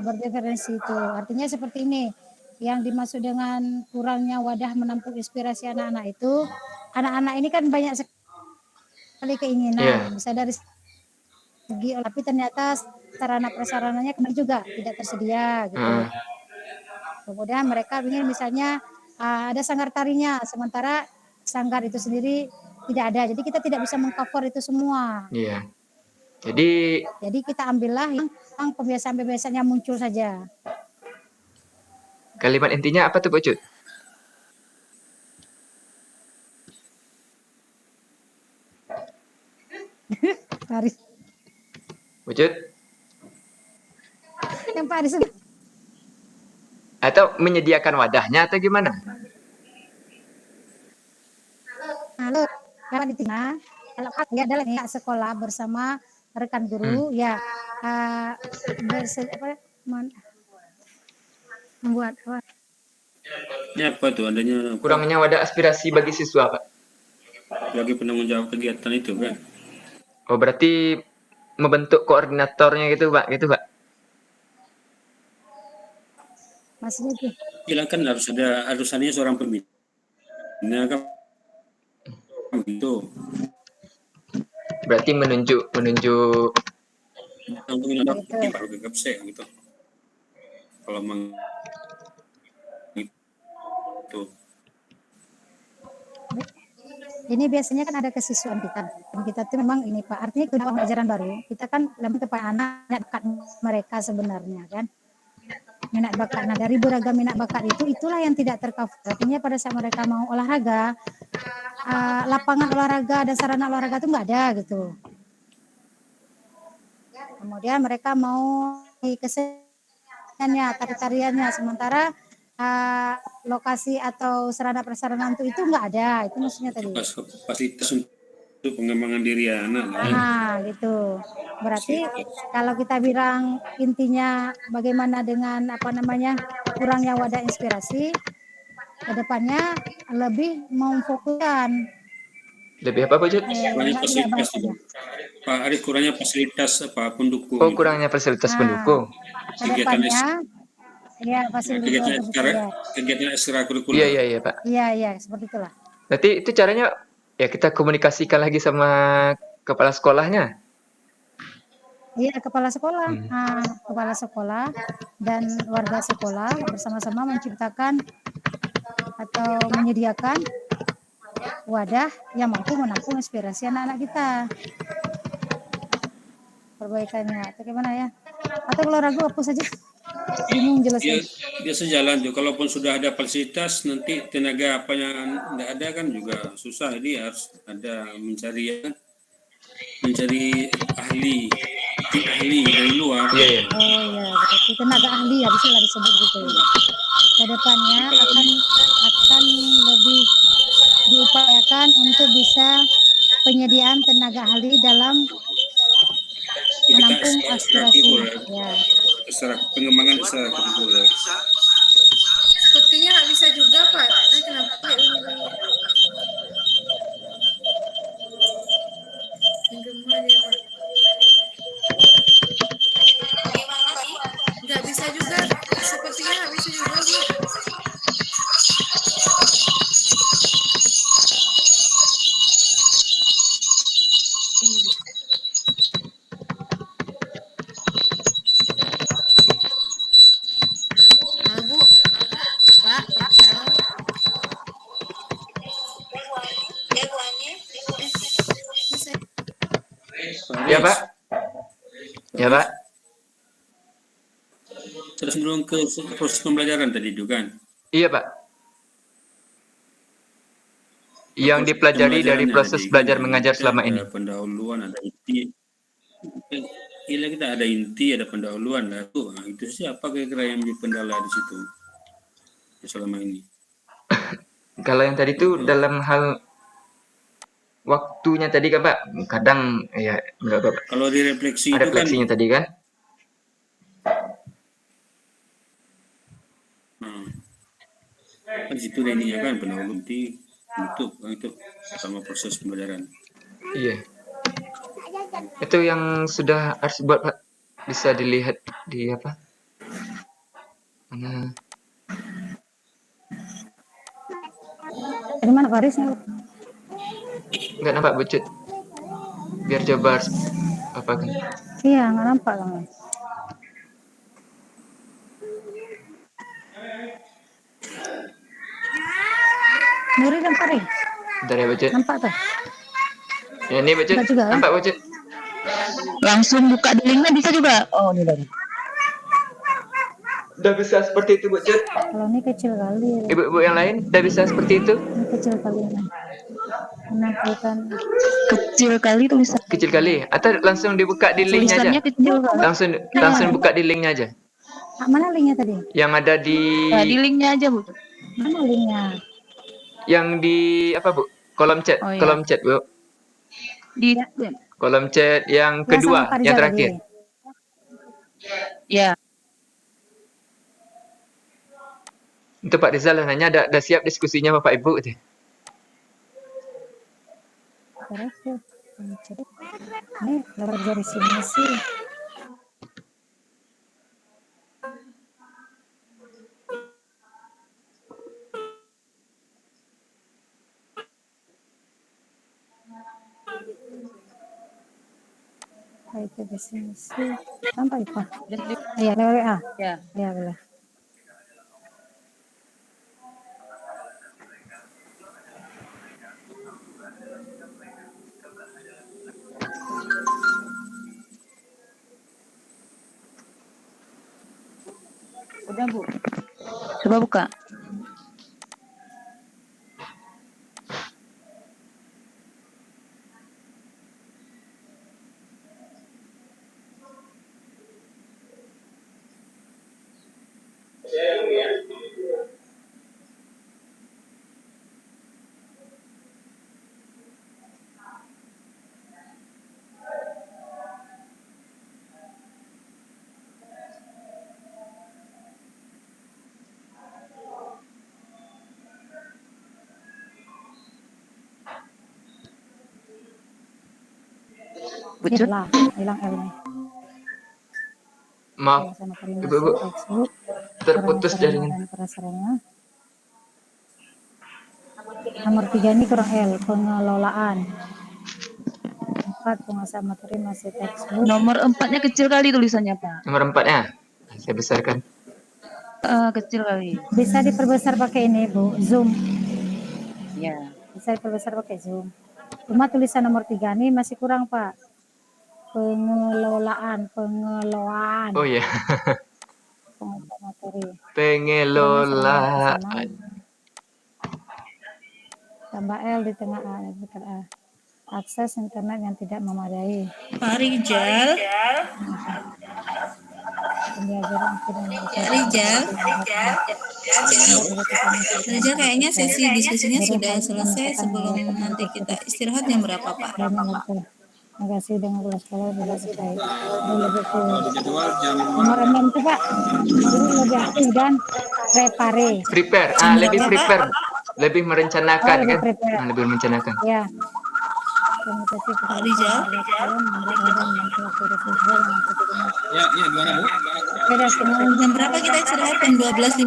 berdiferensi itu. Artinya seperti ini. Yang dimaksud dengan kurangnya wadah menampung inspirasi anak-anak itu, anak-anak ini kan banyak sekali keinginan, bisa dari segi, tapi ternyata sarana prasarananya kemarin juga tidak tersedia gitu. Kemudian mereka ingin misalnya ada sanggar tarinya, sementara sanggar itu sendiri tidak ada. Jadi kita tidak bisa mengcover itu semua. Iya. Jadi kita ambillah yang pembiasaan-pembiasaan yang muncul saja. kalimat intinya apa tuh Bu Cut? Paris. Bu Cut? Yang Paris. Atau menyediakan wadahnya atau gimana? Halo, kalau di tengah, kalau ya adalah sekolah bersama rekan guru, ya membuat Ini apa tuh adanya Kurangnya wadah aspirasi bagi siswa Pak. bagi penanggung jawab kegiatan itu kan? Oh, berarti membentuk koordinatornya gitu Pak, maksudnya tuh. Silakan harus adanya seorang pembina kan begitu. Berarti menunjuk Untuk baru ke kapse gitu. Kalau itu. Ini biasanya kan ada kesiswaan kita. Dan kita tuh memang ini Pak, artinya itu pelajaran baru. Kita kan lebih kepada anak bakat mereka sebenarnya kan. Minat bakat. Nah, dari beragam minat bakat itulah yang tidak tercover. Artinya pada saat mereka mau olahraga, lapangan olahraga dan sarana olahraga itu nggak ada gitu. Kemudian mereka mau keseniannya, tari-tariannya, sementara lokasi atau sarana prasarana itu nggak ada. Itu maksudnya tadi. Fasilitas untuk pengembangan diri anak. Gitu. Berarti kalau kita bilang intinya bagaimana dengan kurangnya wadah inspirasi, kedepannya lebih memfokuskan. Lebih apa Bu Cut? Kurangnya fasilitas itu. Pak Arif, kurangnya fasilitas pendukung. Oh, kurangnya fasilitas pendukung. Kedepannya fasilitas kegiatan ekstrakurikuler. Iya Pak. Iya, seperti itulah. Berarti itu caranya ya kita komunikasikan lagi sama kepala sekolahnya. Iya, kepala sekolah dan warga sekolah bersama-sama menciptakan atau menyediakan wadah yang mampu menampung inspirasi anak-anak kita. Perbaikannya, atau gimana ya? Atau kalau ragu apa saja? Bingung jelasnya. Dia sejalan tuh. Kalaupun sudah ada fasilitas, nanti tenaga apa yang tidak ada kan juga susah. Jadi harus ada mencari ahli dari luar. Oh ya, berarti tenaga ahli ya bisa disebut gitu. Kedepannya akan lebih diupayakan untuk bisa penyediaan tenaga ahli dalam menampung aspirasi. Pengembangan ekstrakurikuler. Sepertinya nggak bisa juga Pak. Kenapa ini? Gemar ya Pak. Nggak bisa juga. Sepertinya nggak bisa juga Bu. Bu, Pak, Ya, Pak. Terus cenderung ke proses pembelajaran tadi itu kan. Iya, Pak. Yang Proses dipelajari dari pembelajarannya proses tadi kan, belajar mengajar kita selama ada ini. pendahuluan, ada inti. Iya, kita ada inti, ada pendahuluan lah tuh. Nah, itu siapa kira-kira yang menjadi pendahulu di situ selama ini? Kalau yang tadi itu dalam hal waktunya tadi kan, Pak. Kadang ya enggak, Pak. Kalau direfleksi Ada itu kan, fleksinya tadi kan. kan situ ininya kan pendahulu inti bentuk kan itu sama proses pembelajaran. Iya. Itu yang sudah harus buat, Pak. Bisa dilihat di apa? Mana? Dari mana Farisnya? Enggak nampak bucut. Biar coba apa kan? Iya, nggak nampak kan. Nuri dan Faris, Bentar ya, bucut. nampak tuh? Ya, ini bucut. Nampak juga kan? Nampak bucut. Langsung buka di linknya bisa juga. Oh, ini dari. Udah bisa seperti itu, bucut. Kalau ini kecil kali. Ibu-ibu yang lain udah bisa seperti itu? Ini kecil kali ini. Menampilkan Kecil kali tulisan. Kecil kali. Atau langsung dibuka di linknya aja? Tulisannya kecil kali. Langsung buka di linknya aja. mana linknya tadi? Yang ada di Nah, di linknya aja, Bu. Mana linknya? yang di apa, Bu? Kolom chat, Oh, iya. kolom chat, Bu. Di Kolom chat yang kedua, sama Pak yang Rizal terakhir. tadi. ya. Itu Pak Rizal nanya ada siap diskusinya Bapak Ibu gitu. Terakhir. Ini lebar jari sini sih. Itu di sini sih. Sampai Pak. Iya, lewat WA. Ya. Iya, boleh. Udah, Bu. Coba buka. Bucut. Hilang L-nya. Maaf, Sama koordinasi Ibu-ibu, textbook, terputus kurang jaringan. dan prasarana. Nomor 3 ini kurang L, pengelolaan. 4 penguasaan materi masih textbook. Nomor 4-nya kecil kali tulisannya, Pak. Nomor 4-nya. Saya besarkan. Kecil kali. Bisa diperbesar pakai ini, Bu, Zoom. Ya. Bisa diperbesar pakai Zoom. Cuma tulisan nomor 3 ini masih kurang, Pak. Pengelolaan. Oh iya. Penguasaan materi. Pengelolaan. Tambah L di tengah A, bukan A. Akses internet yang tidak memadai. Pak Rijal, Pembelajaran Pak Rijal, Rijal kayaknya sesi diskusinya sudah selesai. Sebelum nanti kita istirahat jam berapa, Pak? Terima kasih dengan kelas sekolah sudah selesai. Lebih ke Kalau di jadwal jam nomor 6 itu Pak, jadi lebih aktif dan Prepare. Lebih prepare. Lebih merencanakan lebih kan? prepare. Lebih merencanakan. Ya. Terima kasih Pak Rijal, ya gimana Bu? jam berapa kita istirahat? Jam 12.15,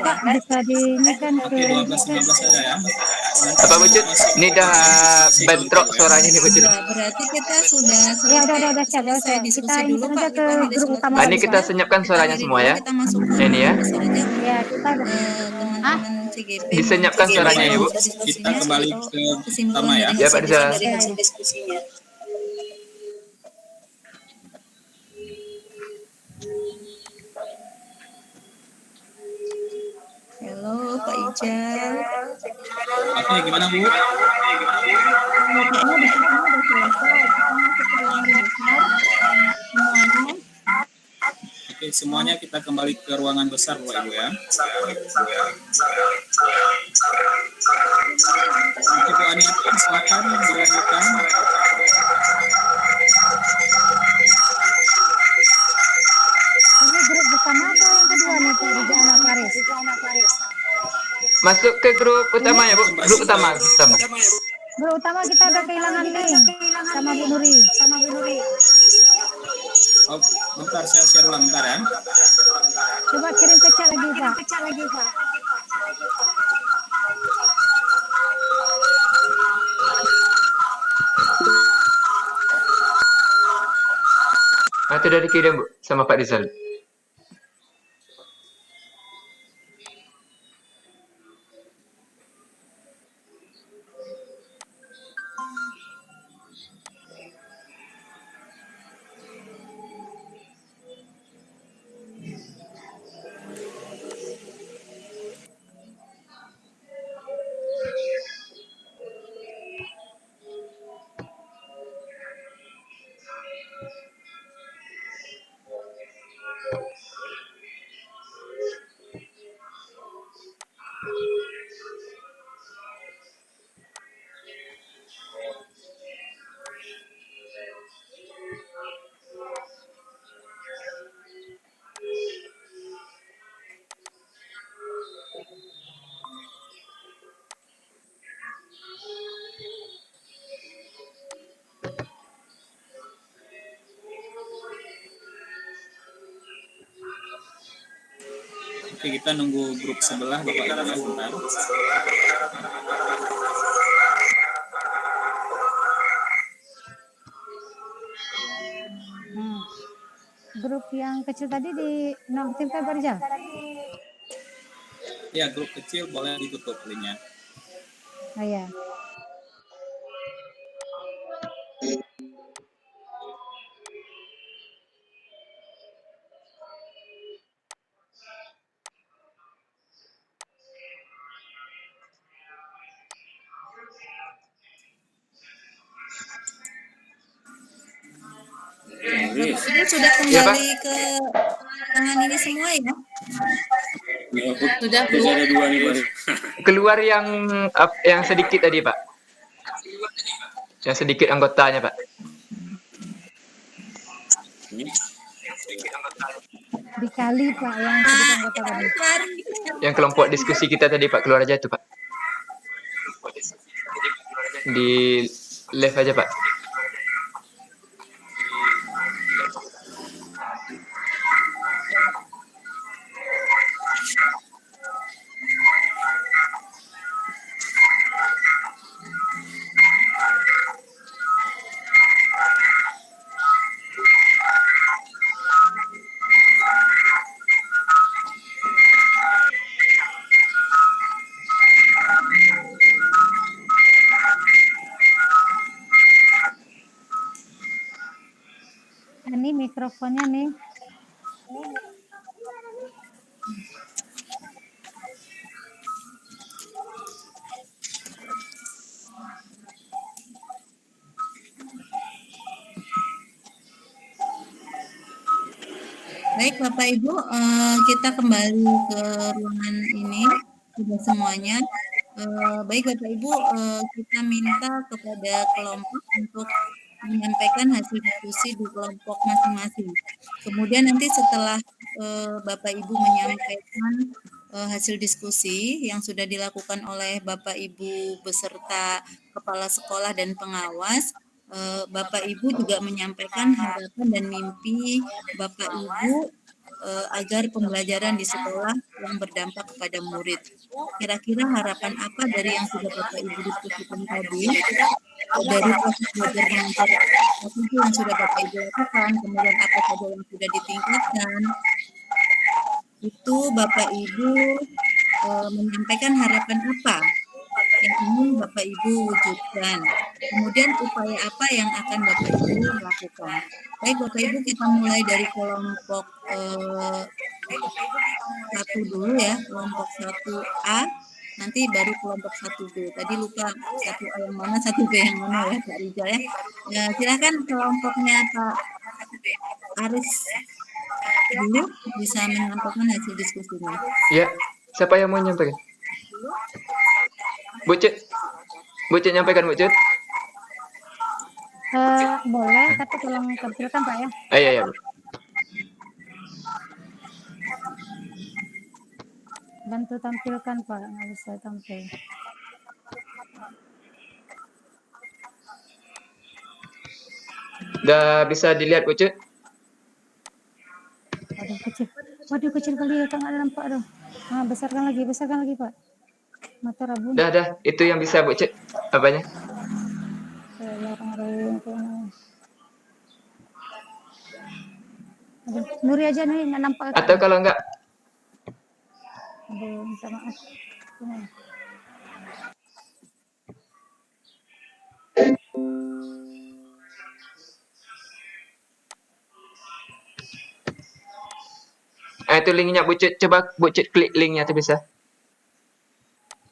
Pak. Bisa di ini kan Oke, ke 12.15 saja ya. Apa Bucut? Ini dah bentrok suaranya nih Bucut. Ya, berarti kita sudah Ya selesai. udah siap. Selesai Kita diskusi ini dulu, aja Pak. ke Kita udah grup selesai. utama. Ini kita senyapkan suaranya Kita semua akhiri ya. dulu, kita masuk ke Ini ya. bisa aja. Ya, kita udah. Teman-teman CGP Disenyapkan suaranya ya, Bu. Kita kembali ke kesimpulan utama ya. dari Ya, Pak hasil Rizal. dari hasil diskusinya. teacher. Oke, gimana Bu? Pertama diskusinya udah selesai. Kita masuk ke ruangan besar. Semuanya. Oke, semuanya kita kembali ke ruangan besar Bapak Ibu ya. Oke, Bu Aniati, silakan dilanjutkan. Ini grup pertama atau yang kedua nih Pak Rija Anak Faris? Masuk ke grup utama ya Bu. Grup utama. Grup utama kita udah kehilangan link sama Bu Nuri. Oh, bentar saya share ulang bentar ya. Coba kirim ke chat lagi Pak. Itu udah dikirim Bu sama Pak Rizal. Oke, kita nunggu grup sebelah Bapak Ibu ya, bentar. Grup yang kecil tadi di nonaktifkan Pak Rizal? Ya, grup kecil boleh ditutup linknya. Oh ya. Riz, Ibu sudah Iya, Pak. kembali ke tangan ini semua ya? Sudah, Bu. terus ada dua nih Riz. Keluar yang sedikit tadi Pak. Yang sedikit anggotanya Pak. Dikali Pak yang sedikit anggota tadi. Lari. Yang kelompok diskusi kita tadi Pak, keluar aja itu Pak. Di live aja Pak. Ini mikrofonnya nih. Baik Bapak Ibu, kita kembali ke ruangan ini sudah semuanya. Baik Bapak Ibu, kita minta kepada kelompok untuk menyampaikan hasil diskusi di kelompok masing-masing. Kemudian nanti setelah Bapak Ibu menyampaikan hasil diskusi yang sudah dilakukan oleh Bapak Ibu beserta kepala sekolah dan pengawas, Bapak Ibu juga menyampaikan harapan dan mimpi Bapak Ibu agar pembelajaran di sekolah yang berdampak kepada murid. Kira-kira harapan apa dari yang sudah Bapak Ibu diskusikan tadi, dari proses belajar mengajar apa saja yang sudah Bapak Ibu lakukan, kemudian apa saja yang sudah ditingkatkan, itu Bapak Ibu menyampaikan harapan apa yang ingin Bapak Ibu wujudkan. Kemudian upaya apa yang akan Bapak Ibu lakukan. Baik Bapak Ibu, kita mulai dari kelompok 1 dulu ya, kelompok 1A. nanti baru kelompok 1B. Tadi lupa 1A yang mana, 1B yang mana ya Pak Rizal ya. Ya, silakan kelompoknya Pak Aris dulu bisa menyampaikan hasil diskusinya. Ya, siapa yang mau nyampaikan? Bu Cut nyampaikan Bu Cut. Boleh, tapi tolong tampilkan Pak ya. Iya ya Bu. Bantu tampilkan Pak, nggak bisa tampil. Udah bisa dilihat Bu Cut? Waduh kecil kali ya, nggak nampak dong. Nah, besarkan lagi Pak. Mata rabun. Dah, itu yang bisa Bu Cut. Apanya? Aduh, Nuri aja nih nggak nampak. Atau kalau enggak? Aduh, minta maaf. Itu linknya Bu Cut. Coba Bu Cut klik linknya tuh bisa.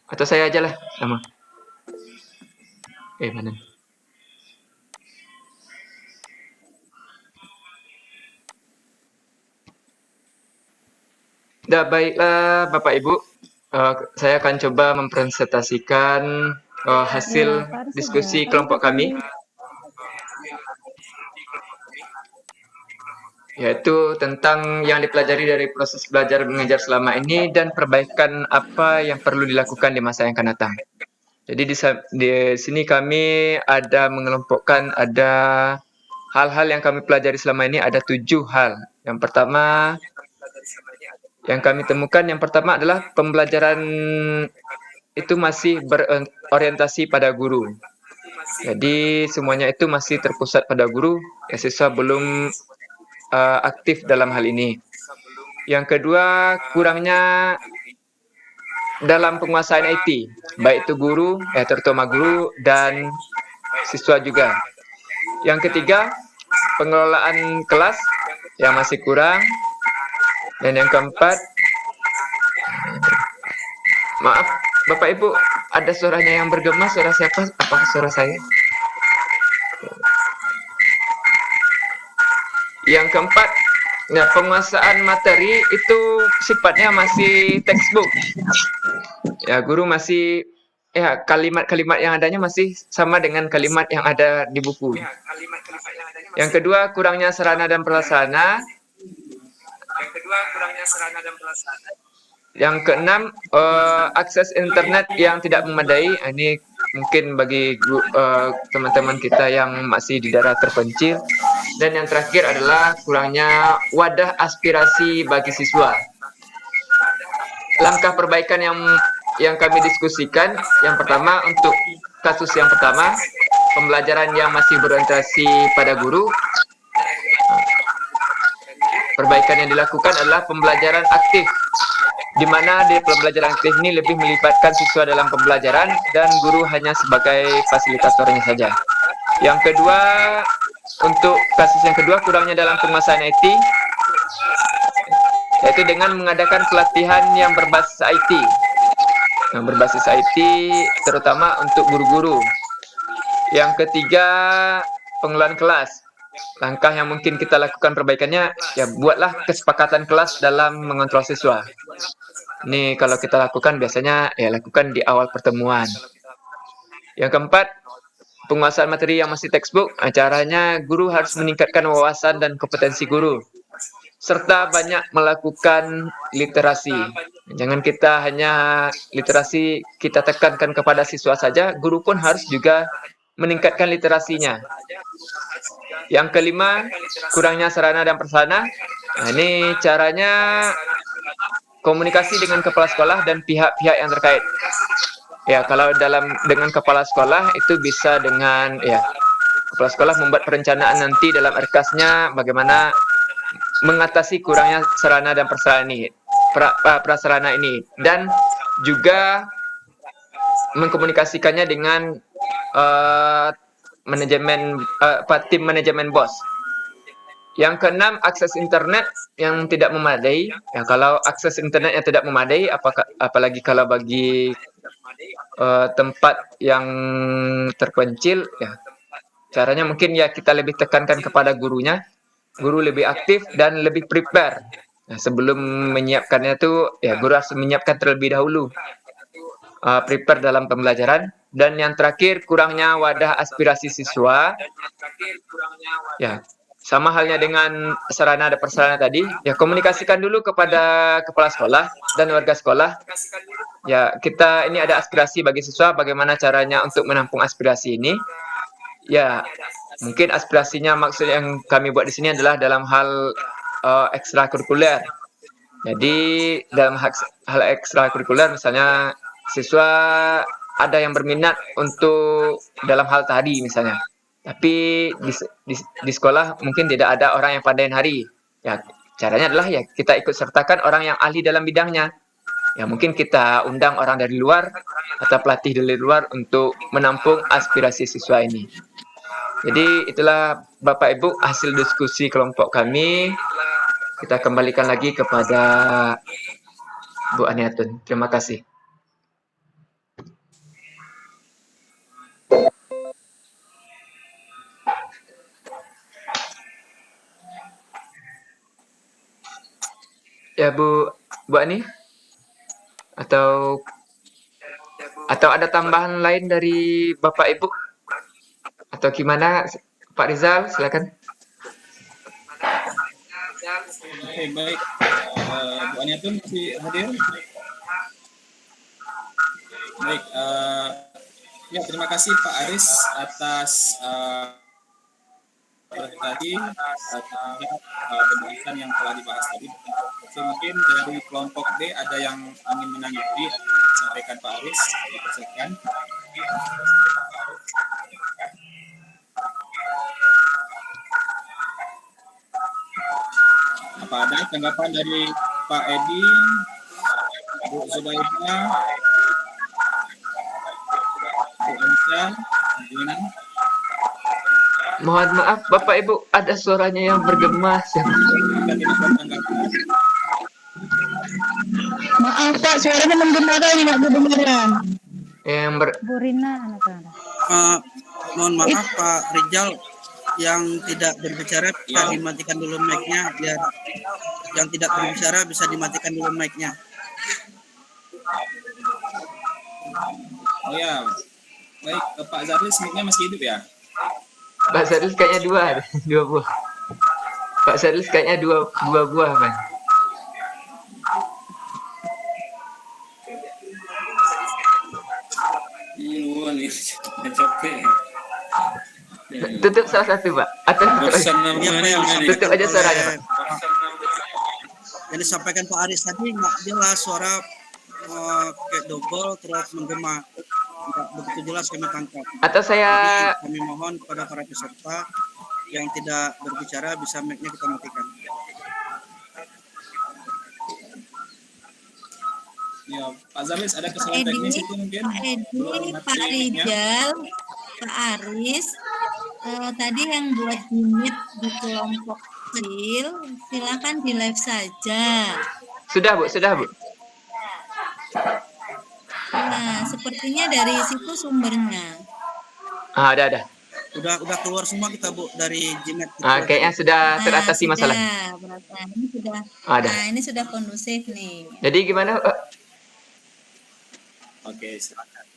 Atau saya aja lah sama. Mana? Dah, baiklah Bapak Ibu. Saya akan coba mempresentasikan hasil diskusi kelompok kami, yaitu tentang yang dipelajari dari proses belajar mengajar selama ini dan perbaikan apa yang perlu dilakukan di masa yang akan datang. Jadi di sini kami ada mengelompokkan ada hal-hal yang kami pelajari selama ini, ada 7 hal. Yang pertama yang kami temukan, yang pertama adalah pembelajaran itu masih berorientasi pada guru. Jadi semuanya itu masih terpusat pada guru, ya siswa belum aktif dalam hal ini. Yang kedua, kurangnya dalam penguasaan IT, baik itu guru, terutama guru dan siswa juga. Yang ketiga, pengelolaan kelas yang masih kurang. Dan yang keempat, maaf Bapak Ibu, ada suaranya yang bergema, suara siapa? Apakah suara saya? Yang keempat, nah, penguasaan materi itu sifatnya masih textbook. Ya, guru masih kalimat-kalimat yang adanya masih sama dengan kalimat yang ada di buku. Yang kedua, kurangnya sarana dan prasarana. Yang keenam, akses internet yang tidak memadai. Ini mungkin bagi teman-teman kita yang masih di daerah terpencil. Dan yang terakhir adalah kurangnya wadah aspirasi bagi siswa. Langkah perbaikan yang kami diskusikan, yang pertama untuk kasus yang pertama, pembelajaran yang masih berorientasi pada guru. Perbaikan yang dilakukan adalah pembelajaran aktif, di mana di pembelajaran aktif ini lebih melibatkan siswa dalam pembelajaran dan guru hanya sebagai fasilitatornya saja. Yang kedua, untuk kasus yang kedua, kurangnya dalam penguasaan IT, yaitu dengan mengadakan pelatihan yang berbasis IT. Yang berbasis IT terutama untuk guru-guru. Yang ketiga, pengelolaan kelas. Langkah yang mungkin kita lakukan perbaikannya, ya buatlah kesepakatan kelas dalam mengontrol siswa. Ini kalau kita lakukan biasanya ya lakukan di awal pertemuan. Yang keempat, penguasaan materi yang masih textbook. Caranya guru harus meningkatkan wawasan dan kompetensi guru, serta banyak melakukan literasi. Jangan kita hanya literasi kita tekankan kepada siswa saja, guru pun harus juga meningkatkan literasinya. Yang kelima, kurangnya sarana dan prasarana. Nah, ini caranya komunikasi dengan kepala sekolah dan pihak-pihak yang terkait. Ya, kalau dengan kepala sekolah itu bisa dengan kepala sekolah membuat perencanaan nanti dalam RKAS-nya bagaimana mengatasi kurangnya sarana dan prasarana ini, dan juga mengkomunikasikannya dengan tim manajemen BOS Yang keenam, akses internet yang tidak memadai. Ya, kalau akses internet yang tidak memadai, apalagi kalau bagi tempat yang terpencil, ya caranya mungkin ya kita lebih tekankan kepada gurunya, guru lebih aktif dan lebih prepare. Nah, sebelum menyiapkannya itu, ya guru harus menyiapkan terlebih dahulu, prepare dalam pembelajaran. Dan yang terakhir, kurangnya wadah aspirasi siswa. Ya, sama halnya dengan sarana dan prasarana tadi, ya komunikasikan dulu kepada kepala sekolah dan warga sekolah. Ya, kita ini ada aspirasi bagi siswa, bagaimana caranya untuk menampung aspirasi ini. Ya, mungkin aspirasinya maksud yang kami buat di sini adalah dalam hal ekstrakurikuler. Jadi dalam hal ekstrakurikuler misalnya siswa ada yang berminat untuk dalam hal tadi misalnya. Tapi di sekolah mungkin tidak ada orang yang pandai nari. Ya, caranya adalah ya kita ikut sertakan orang yang ahli dalam bidangnya. Ya mungkin kita undang orang dari luar atau pelatih dari luar untuk menampung aspirasi siswa ini. Jadi itulah Bapak Ibu hasil diskusi kelompok kami. Kita kembalikan lagi kepada Bu Aniatun. Terima kasih. Ya Bu Ani? Atau ada tambahan lain dari Bapak Ibu? Atau gimana Pak Rizal? Silakan. Oke, baik. Bu Aniatun masih hadir? Baik. Ya, terima kasih Pak Aris atas tadi pembahasan yang telah dibahas tadi. Jadi mungkin dari kelompok D ada yang ingin menanggapi sampaikan Pak Aris. Silakan. Apa ada tanggapan dari Pak Edi, Bu Zubaida, Bu Ansa, gimana? Mohon maaf Bapak Ibu, ada suaranya yang bergema. Maaf Pak, suaranya menggema kali nggak kedengaran. Bu Rina anak-anak. Mohon maaf Pak Rizal, yang tidak berbicara bisa dimatikan dulu mic-nya, biar yang tidak berbicara bisa dimatikan dulu mic-nya. Oh ya, baik Pak Zarlis, mic-nya masih hidup ya? Pak Zarlis kayaknya dua buah. Pak Zarlis kayaknya dua buah, Bang. Capek. Tutup salah satu, Pak. Atau tutup aja suaranya, Pak. Yang disampaikan Pak Aris tadi nggak jelas, suara kayak double terus menggema, nggak begitu jelas kami tangkap. Atau saya Jadi, kami mohon kepada para peserta yang tidak berbicara bisa mic-nya kita matikan. Ya, Pak Zarlis ada kesalahan teknis itu mungkin? Pak Edi, Pak Rizal, Pak Aris, tadi yang buat unit di kelompok kecil, silakan di live saja. sudah, Bu. Nah, sepertinya dari situ sumbernya. Ada. Udah keluar semua kita Bu dari Gmail. Kayaknya sudah teratasi masalah. Ini sudah. Ada. Nah, ini sudah kondusif nih. Jadi gimana? Oke, silakan.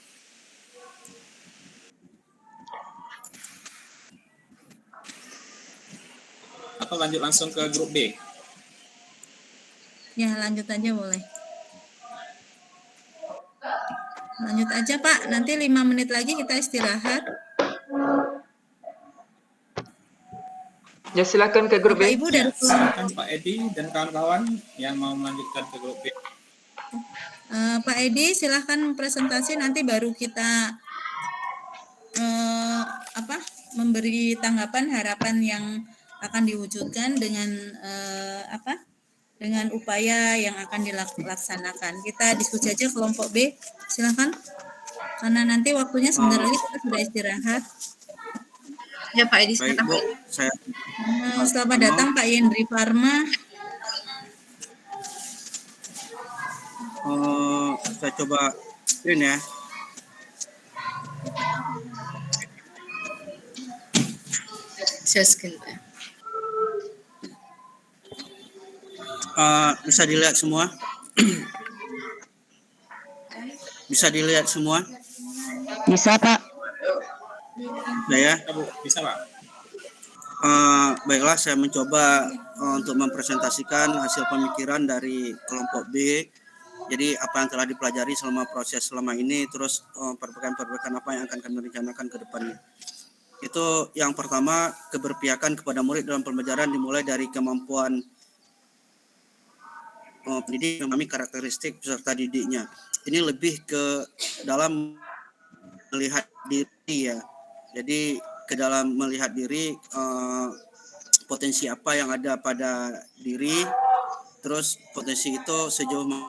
Atau lanjut langsung ke grup B? Ya, lanjut aja boleh. Lanjut aja Pak, nanti 5 menit lagi kita istirahat. Ya silakan ke grup Bapak B. Ibu dari Silakan Pak Edi dan kawan-kawan yang mau melanjutkan ke grup B. Pak Edi silahkan presentasi, nanti baru kita memberi tanggapan harapan yang akan diwujudkan dengan dengan upaya yang akan dilaksanakan. Kita diskusi aja kelompok B, silahkan. Karena nanti waktunya sebentar lagi kita sudah istirahat. Ya Pak Edi, Baik silakan Bu, Pak Edi. saya Selamat datang Pak Yendri Parma. saya coba ini ya. Share screen Pak. Bisa dilihat semua? Bisa dilihat semua? Bisa Pak. Nah ya. Bisa Pak. Baiklah, saya mencoba untuk mempresentasikan hasil pemikiran dari kelompok B. Jadi apa yang telah dipelajari selama proses selama ini, terus perbaikan-perbaikan apa yang akan kami rencanakan ke depannya. Itu yang pertama, keberpihakan kepada murid dalam pembelajaran dimulai dari kemampuan pendidik memahami karakteristik peserta didiknya. Ini lebih ke dalam melihat diri ya. Jadi ke dalam melihat diri, potensi apa yang ada pada diri, terus potensi itu sejauh mana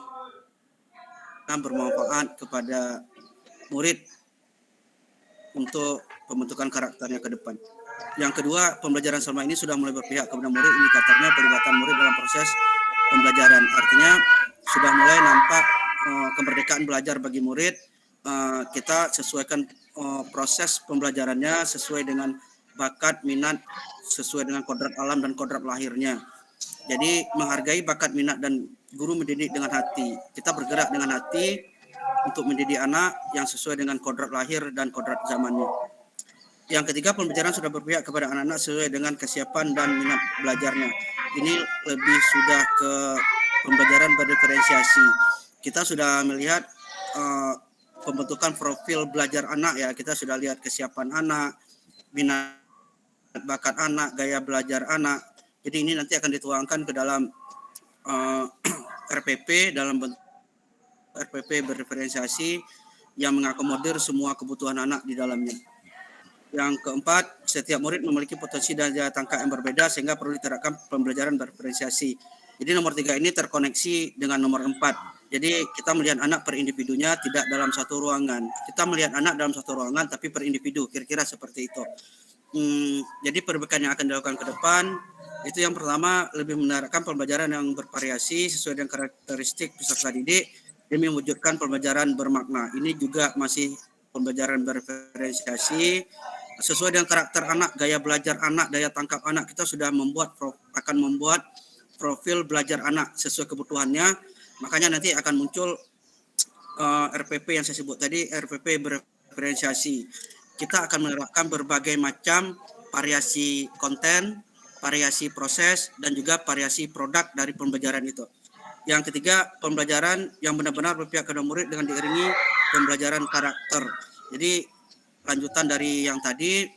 bermanfaat kepada murid untuk pembentukan karakternya ke depan. Yang kedua, pembelajaran selama ini sudah mulai berpihak kepada murid, indikatornya pelibatan murid dalam proses pembelajaran. Artinya sudah mulai nampak kemerdekaan belajar bagi murid. Kita sesuaikan proses pembelajarannya sesuai dengan bakat, minat, sesuai dengan kodrat alam dan kodrat lahirnya. Jadi menghargai bakat, minat, dan guru mendidik dengan hati. Kita bergerak dengan hati untuk mendidik anak yang sesuai dengan kodrat lahir dan kodrat zamannya. Yang ketiga, pembelajaran sudah berpihak kepada anak-anak sesuai dengan kesiapan dan minat belajarnya. Ini lebih sudah ke pembelajaran berdiferensiasi. Kita sudah melihat pembentukan profil belajar anak ya. Kita sudah lihat kesiapan anak, minat bakat anak, gaya belajar anak. Jadi ini nanti akan dituangkan ke dalam RPP dalam bentuk RPP berdiferensiasi yang mengakomodir semua kebutuhan anak di dalamnya. Yang keempat, setiap murid memiliki potensi dan daya tangkap yang berbeda sehingga perlu diterapkan pembelajaran berdiferensiasi. Jadi nomor 3 ini terkoneksi dengan nomor 4. Jadi kita melihat anak per individunya, tidak dalam satu ruangan. Kita melihat anak dalam satu ruangan tapi per individu, kira-kira seperti itu. Jadi perbaikan yang akan dilakukan ke depan, itu yang pertama lebih menerapkan pembelajaran yang bervariasi sesuai dengan karakteristik peserta didik demi mewujudkan pembelajaran bermakna. Ini juga masih pembelajaran berdiferensiasi sesuai dengan karakter anak, gaya belajar anak, daya tangkap anak. Kita sudah akan membuat profil belajar anak sesuai kebutuhannya. Makanya nanti akan muncul RPP yang saya sebut tadi, RPP berdiferensiasi. Kita akan menerapkan berbagai macam variasi konten, variasi proses, dan juga variasi produk dari pembelajaran itu. Yang ketiga, pembelajaran yang benar-benar berpihak kepada murid dengan diiringi pembelajaran karakter. Jadi lanjutan dari yang tadi,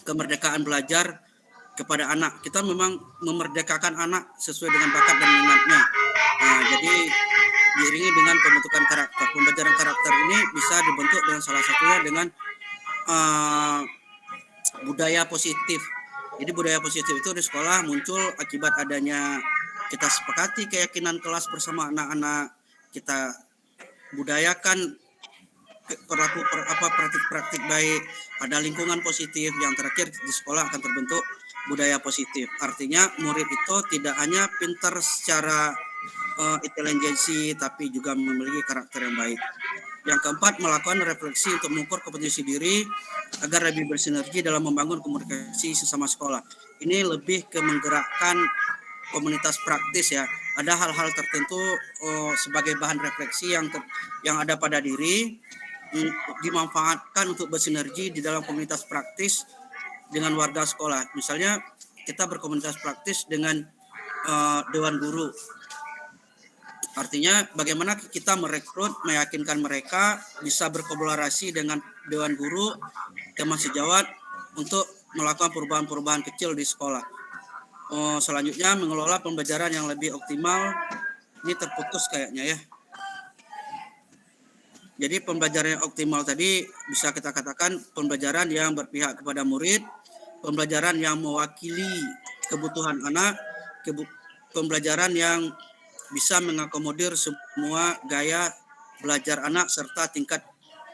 kemerdekaan belajar kepada anak. Kita memang memerdekakan anak sesuai dengan bakat dan minatnya. Jadi diiringi dengan pembentukan karakter. Pembelajaran karakter ini bisa dibentuk dengan salah satunya dengan budaya positif. Jadi budaya positif itu di sekolah muncul akibat adanya kita sepakati keyakinan kelas bersama anak-anak, kita budayakan praktik-praktik baik, ada lingkungan positif. Yang terakhir di sekolah akan terbentuk budaya positif. Artinya murid itu tidak hanya pintar secara intelijensi tapi juga memiliki karakter yang baik. Yang keempat, melakukan refleksi untuk mengukur kompetensi diri agar lebih bersinergi dalam membangun komunikasi sesama sekolah. Ini lebih ke menggerakkan komunitas praktis ya. Ada hal-hal tertentu sebagai bahan refleksi yang ada pada diri, dimanfaatkan untuk bersinergi di dalam komunitas praktis dengan warga sekolah. Misalnya kita berkomunitas praktis dengan dewan guru. Artinya bagaimana kita merekrut, meyakinkan mereka bisa berkolaborasi dengan dewan guru, teman sejawat untuk melakukan perubahan-perubahan kecil di sekolah. Selanjutnya mengelola pembelajaran yang lebih optimal. Ini terputus kayaknya ya. Jadi pembelajaran yang optimal tadi bisa kita katakan pembelajaran yang berpihak kepada murid, pembelajaran yang mewakili kebutuhan anak, pembelajaran yang bisa mengakomodir semua gaya belajar anak serta tingkat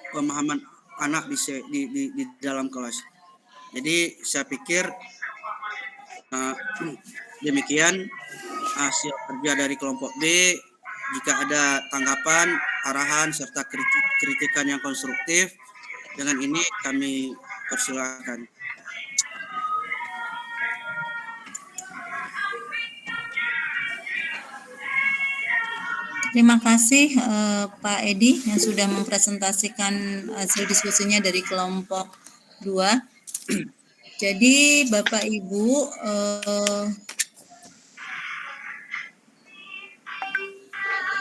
pemahaman anak di dalam kelas. Jadi saya pikir demikian hasil kerja dari kelompok B. Jika ada tanggapan, arahan, serta kritikan yang konstruktif, dengan ini kami persilakan. Terima kasih Pak Edi yang sudah mempresentasikan hasil diskusinya dari kelompok 2. Jadi Bapak Ibu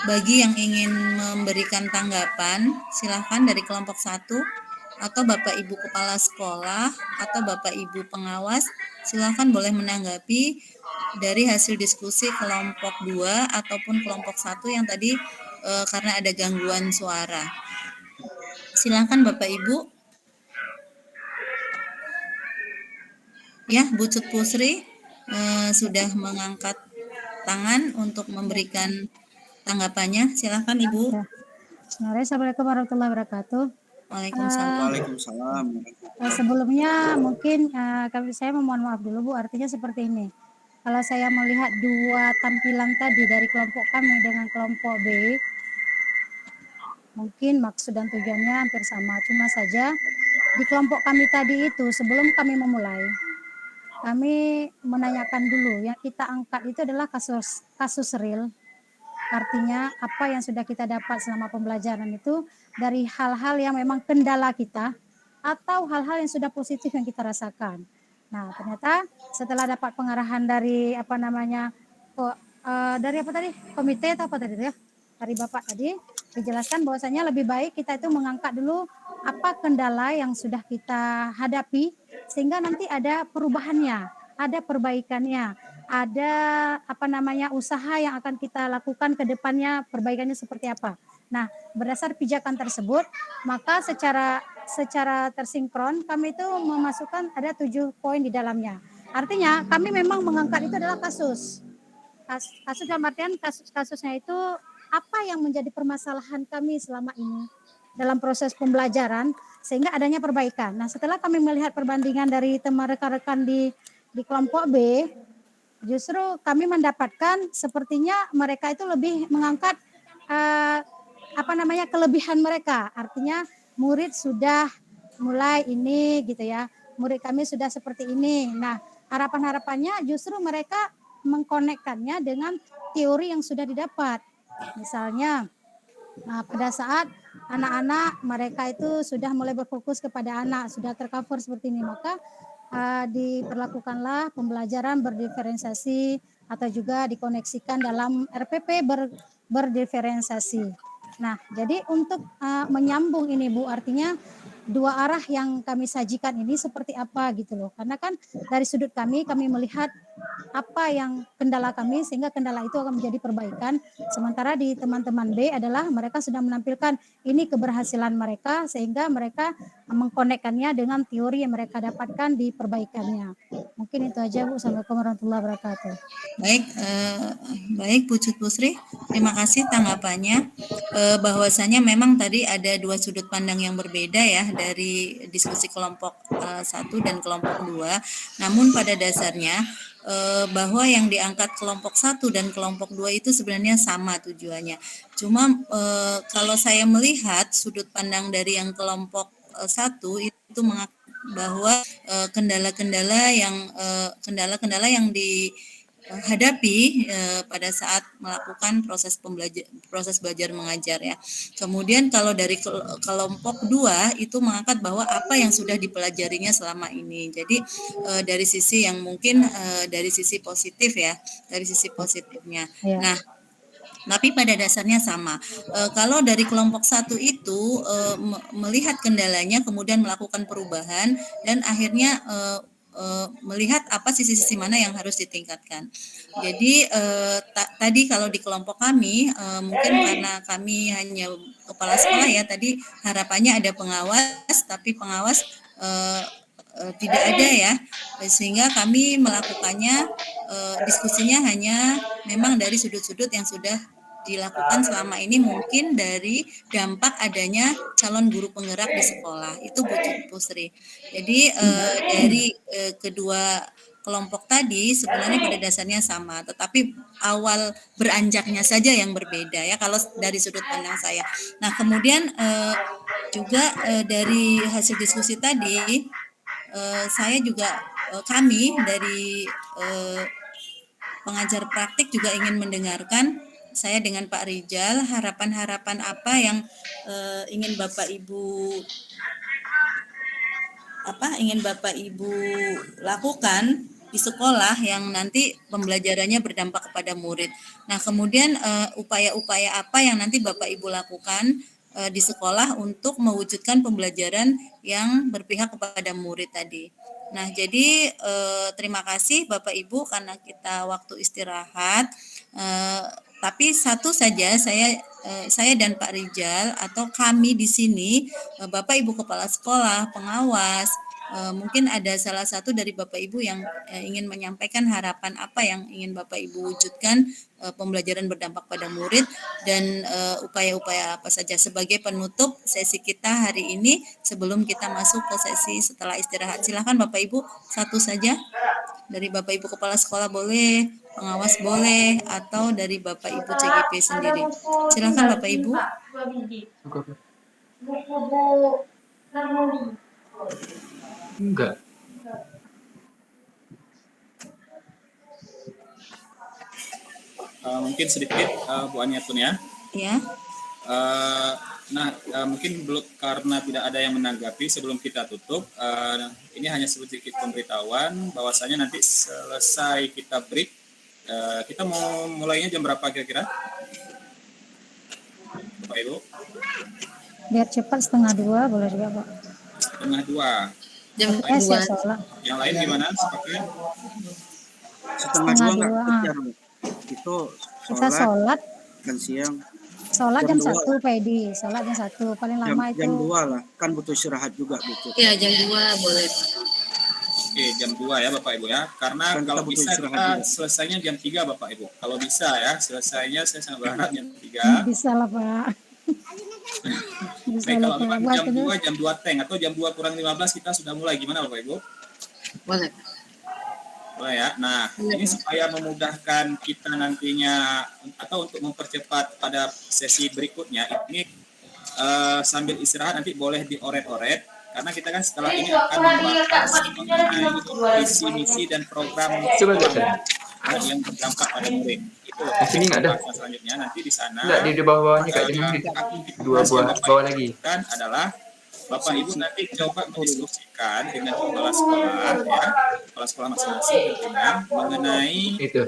bagi yang ingin memberikan tanggapan, silahkan dari kelompok 1 atau Bapak Ibu Kepala Sekolah atau Bapak Ibu Pengawas, silahkan boleh menanggapi dari hasil diskusi kelompok 2 ataupun kelompok 1 yang tadi karena ada gangguan suara. Silahkan Bapak Ibu. Ya, Bu Cut Pusri sudah mengangkat tangan untuk memberikan tanggapannya. Silahkan Ibu. Ya. Assalamualaikum warahmatullahi wabarakatuh. Waalaikumsalam. Waalaikumsalam. Sebelumnya mungkin saya memohon maaf dulu Bu, artinya seperti ini. Kalau saya melihat dua tampilan tadi dari kelompok kami dengan kelompok B, mungkin maksud dan tujuannya hampir sama. Cuma saja di kelompok kami tadi itu sebelum kami memulai, kami menanyakan dulu yang kita angkat itu adalah kasus real. Artinya apa yang sudah kita dapat selama pembelajaran itu dari hal-hal yang memang kendala kita atau hal-hal yang sudah positif yang kita rasakan. Nah, ternyata setelah dapat pengarahan dari komite atau apa tadi ya, dari Bapak tadi dijelaskan bahwasanya lebih baik kita itu mengangkat dulu apa kendala yang sudah kita hadapi sehingga nanti ada perubahannya, ada perbaikannya, ada usaha yang akan kita lakukan ke depannya, perbaikannya seperti apa. Nah, berdasar pijakan tersebut, maka secara tersinkron kami itu memasukkan ada 7 poin di dalamnya. Artinya kami memang mengangkat itu adalah kasus dalam artian kasusnya itu apa yang menjadi permasalahan kami selama ini dalam proses pembelajaran sehingga adanya perbaikan. Nah, setelah kami melihat perbandingan dari teman rekan-rekan di kelompok B, justru kami mendapatkan sepertinya mereka itu lebih mengangkat kelebihan mereka. Artinya murid sudah mulai ini gitu ya. Murid kami sudah seperti ini. Nah, harapan-harapannya justru mereka mengkonekkannya dengan teori yang sudah didapat. Misalnya pada saat anak-anak mereka itu sudah mulai berfokus kepada anak, sudah tercover seperti ini, maka diperlakukanlah pembelajaran berdiferensiasi atau juga dikoneksikan dalam RPP berdiferensiasi. Nah, jadi untuk menyambung ini Bu, artinya dua arah yang kami sajikan ini seperti apa gitu loh. Karena kan dari sudut kami melihat apa yang kendala kami sehingga kendala itu akan menjadi perbaikan. Sementara di teman-teman B adalah mereka sudah menampilkan ini keberhasilan mereka sehingga mereka mengkonekkannya dengan teori yang mereka dapatkan di perbaikannya. Mungkin itu aja Bu. Assalamualaikum warahmatullahi wabarakatuh. Baik Bu Cut Pusri, terima kasih tanggapannya. Bahwasanya memang tadi ada dua sudut pandang yang berbeda ya dari diskusi kelompok 1 dan kelompok 2. Namun pada dasarnya bahwa yang diangkat kelompok 1 dan kelompok 2 itu sebenarnya sama tujuannya. Cuma kalau saya melihat sudut pandang dari yang kelompok 1 itu mengatakan bahwa kendala-kendala yang dihadapi pada saat melakukan proses belajar mengajar ya. Kemudian kalau dari kelompok 2 itu mengangkat bahwa apa yang sudah dipelajarinya selama ini. Jadi dari sisi yang mungkin dari sisi positif ya, dari sisi positifnya. Ya. Nah, tapi pada dasarnya sama. Kalau dari kelompok 1 itu melihat kendalanya, kemudian melakukan perubahan dan akhirnya melihat apa sisi-sisi mana yang harus ditingkatkan. Jadi tadi kalau di kelompok kami mungkin karena kami hanya kepala sekolah ya, tadi harapannya ada pengawas, tapi pengawas tidak ada ya, sehingga kami melakukannya diskusinya hanya memang dari sudut-sudut yang sudah dilakukan selama ini mungkin dari dampak adanya calon guru penggerak di sekolah. Itu Bu Sri. Jadi dari kedua kelompok tadi sebenarnya pada dasarnya sama, tetapi awal beranjaknya saja yang berbeda ya kalau dari sudut pandang saya. Nah, kemudian juga dari hasil diskusi tadi saya juga kami dari pengajar praktik juga ingin mendengarkan saya dengan Pak Rijal harapan-harapan apa yang ingin Bapak Ibu lakukan di sekolah yang nanti pembelajarannya berdampak kepada murid. Nah, kemudian upaya-upaya apa yang nanti Bapak Ibu lakukan di sekolah untuk mewujudkan pembelajaran yang berpihak kepada murid tadi. Nah, jadi terima kasih Bapak Ibu karena kita waktu istirahat. Tapi satu saja saya dan Pak Rijal atau kami di sini, Bapak Ibu kepala sekolah, pengawas, mungkin ada salah satu dari Bapak Ibu yang ingin menyampaikan harapan apa yang ingin Bapak Ibu wujudkan pembelajaran berdampak pada murid dan upaya-upaya apa saja sebagai penutup sesi kita hari ini sebelum kita masuk ke sesi setelah istirahat. Silakan Bapak Ibu, satu saja dari Bapak Ibu kepala sekolah boleh, pengawas boleh, atau dari Bapak Ibu CGP sendiri. Silakan Bapak Ibu. Enggak. Mungkin sedikit Bu Aniatun ya. Ya. Mungkin belum karena tidak ada yang menanggapi sebelum kita tutup. Ini hanya sedikit pemberitahuan bahwasanya nanti selesai kita break. Kita mau mulainya jam berapa kira-kira? Bapak Ibu? Biar cepat 1:30 boleh juga Pak. 1:30. Jam Ya, sholat. Yang lain gimana? Sepakat? 1:30 enggak 1:30. kejar, Bu. Itu Kita sholat. kan siang. Sholat Jam jam 2. 1 Pak Edi. Sholat jam 1 paling lama itu. Jam 2 lah. Kan butuh istirahat juga gitu. Ya, jam 2 boleh. Oke, jam 2 ya Bapak Ibu ya. Karena Kan kita kalau butuh bisa istirahat kita juga. selesainya jam 3 Bapak Ibu. Kalau bisa ya, selesainya saya sangat berharap jam 3. Bisa lah Pak. Bisa Baik, lah kalau Pak. memang Buat jam itu. 2, jam 2 teng atau jam 2 kurang 15 kita sudah mulai. Gimana Bapak Ibu? Boleh. Boleh ya. Nah, ini supaya memudahkan kita nantinya atau untuk mempercepat pada sesi berikutnya, ini sambil istirahat nanti boleh dioret-oret karena kita kan setelah ini akan membahas mengenai visi misi dan program Coba lihat sekolah saya. yang berdampak pada murid. Itu Di sini nggak ada. pembahasan selanjutnya nanti di sana. Enggak, di bawah-bawahnya Kak yang Jumadi. akan kita Dua bahas yang buah Bapak bawah Ibu lagi. lakukan adalah Bapak Ibu nanti coba mendiskusikan dengan kepala sekolah ya, kepala sekolah masing-masing tentunya mengenai Itu.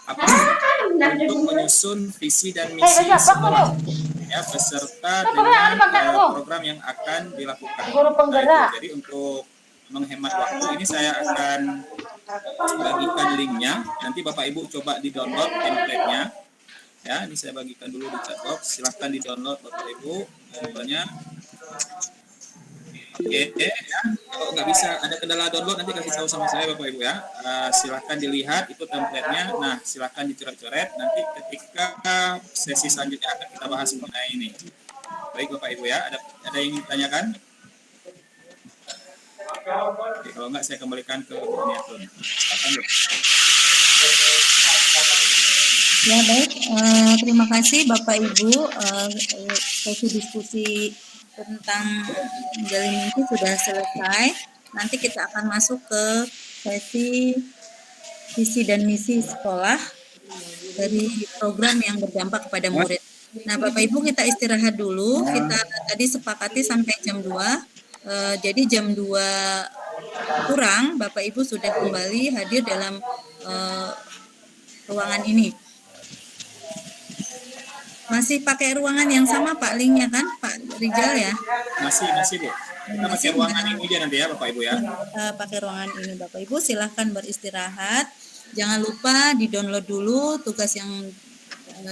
untuk menyusun visi dan misi sekolah ya beserta dengan program yang akan dilakukan. Nah, itu. Jadi untuk menghemat waktu ini saya akan bagikan linknya. Nanti Bapak Ibu coba di download template-nya. Ya, ini saya bagikan dulu di chat box. Silahkan di download Bapak Ibu. Contohnya. Oke, ya. Kalau nggak bisa ada kendala download nanti kasih tahu sama saya Bapak Ibu ya. Silahkan dilihat itu template-nya. Nah, silahkan dicoret-coret. Nanti ketika sesi selanjutnya akan kita bahas mengenai ini. Baik Bapak Ibu ya. Ada yang ingin ditanyakan? Oke, kalau nggak saya kembalikan ke Bu Aniatun. Silakan Bu. Ya baik, terima kasih Bapak Ibu. Sesi diskusi tentang menjalin mimpi sudah selesai. Nanti kita akan masuk ke sesi visi dan misi sekolah dari program yang berdampak kepada murid. Nah Bapak Ibu kita istirahat dulu. Kita tadi sepakati sampai jam 2. Jadi jam 2 kurang Bapak Ibu sudah kembali hadir dalam ruangan ini. Masih pakai ruangan yang sama Pak linknya kan Pak Rijal ya? Masih Bu. Kita pakai ruangan ini aja nanti ya Bapak Ibu ya. Pakai ruangan ini Bapak Ibu silahkan beristirahat. Jangan lupa di-download dulu tugas yang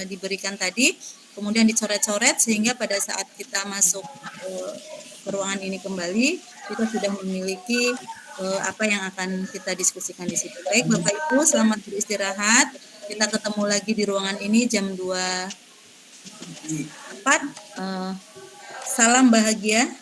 diberikan tadi, kemudian dicoret-coret sehingga pada saat kita masuk ke ruangan ini kembali kita sudah memiliki apa yang akan kita diskusikan di situ. Baik Bapak Ibu, selamat beristirahat. Kita ketemu lagi di ruangan ini jam 2.4. Salam bahagia.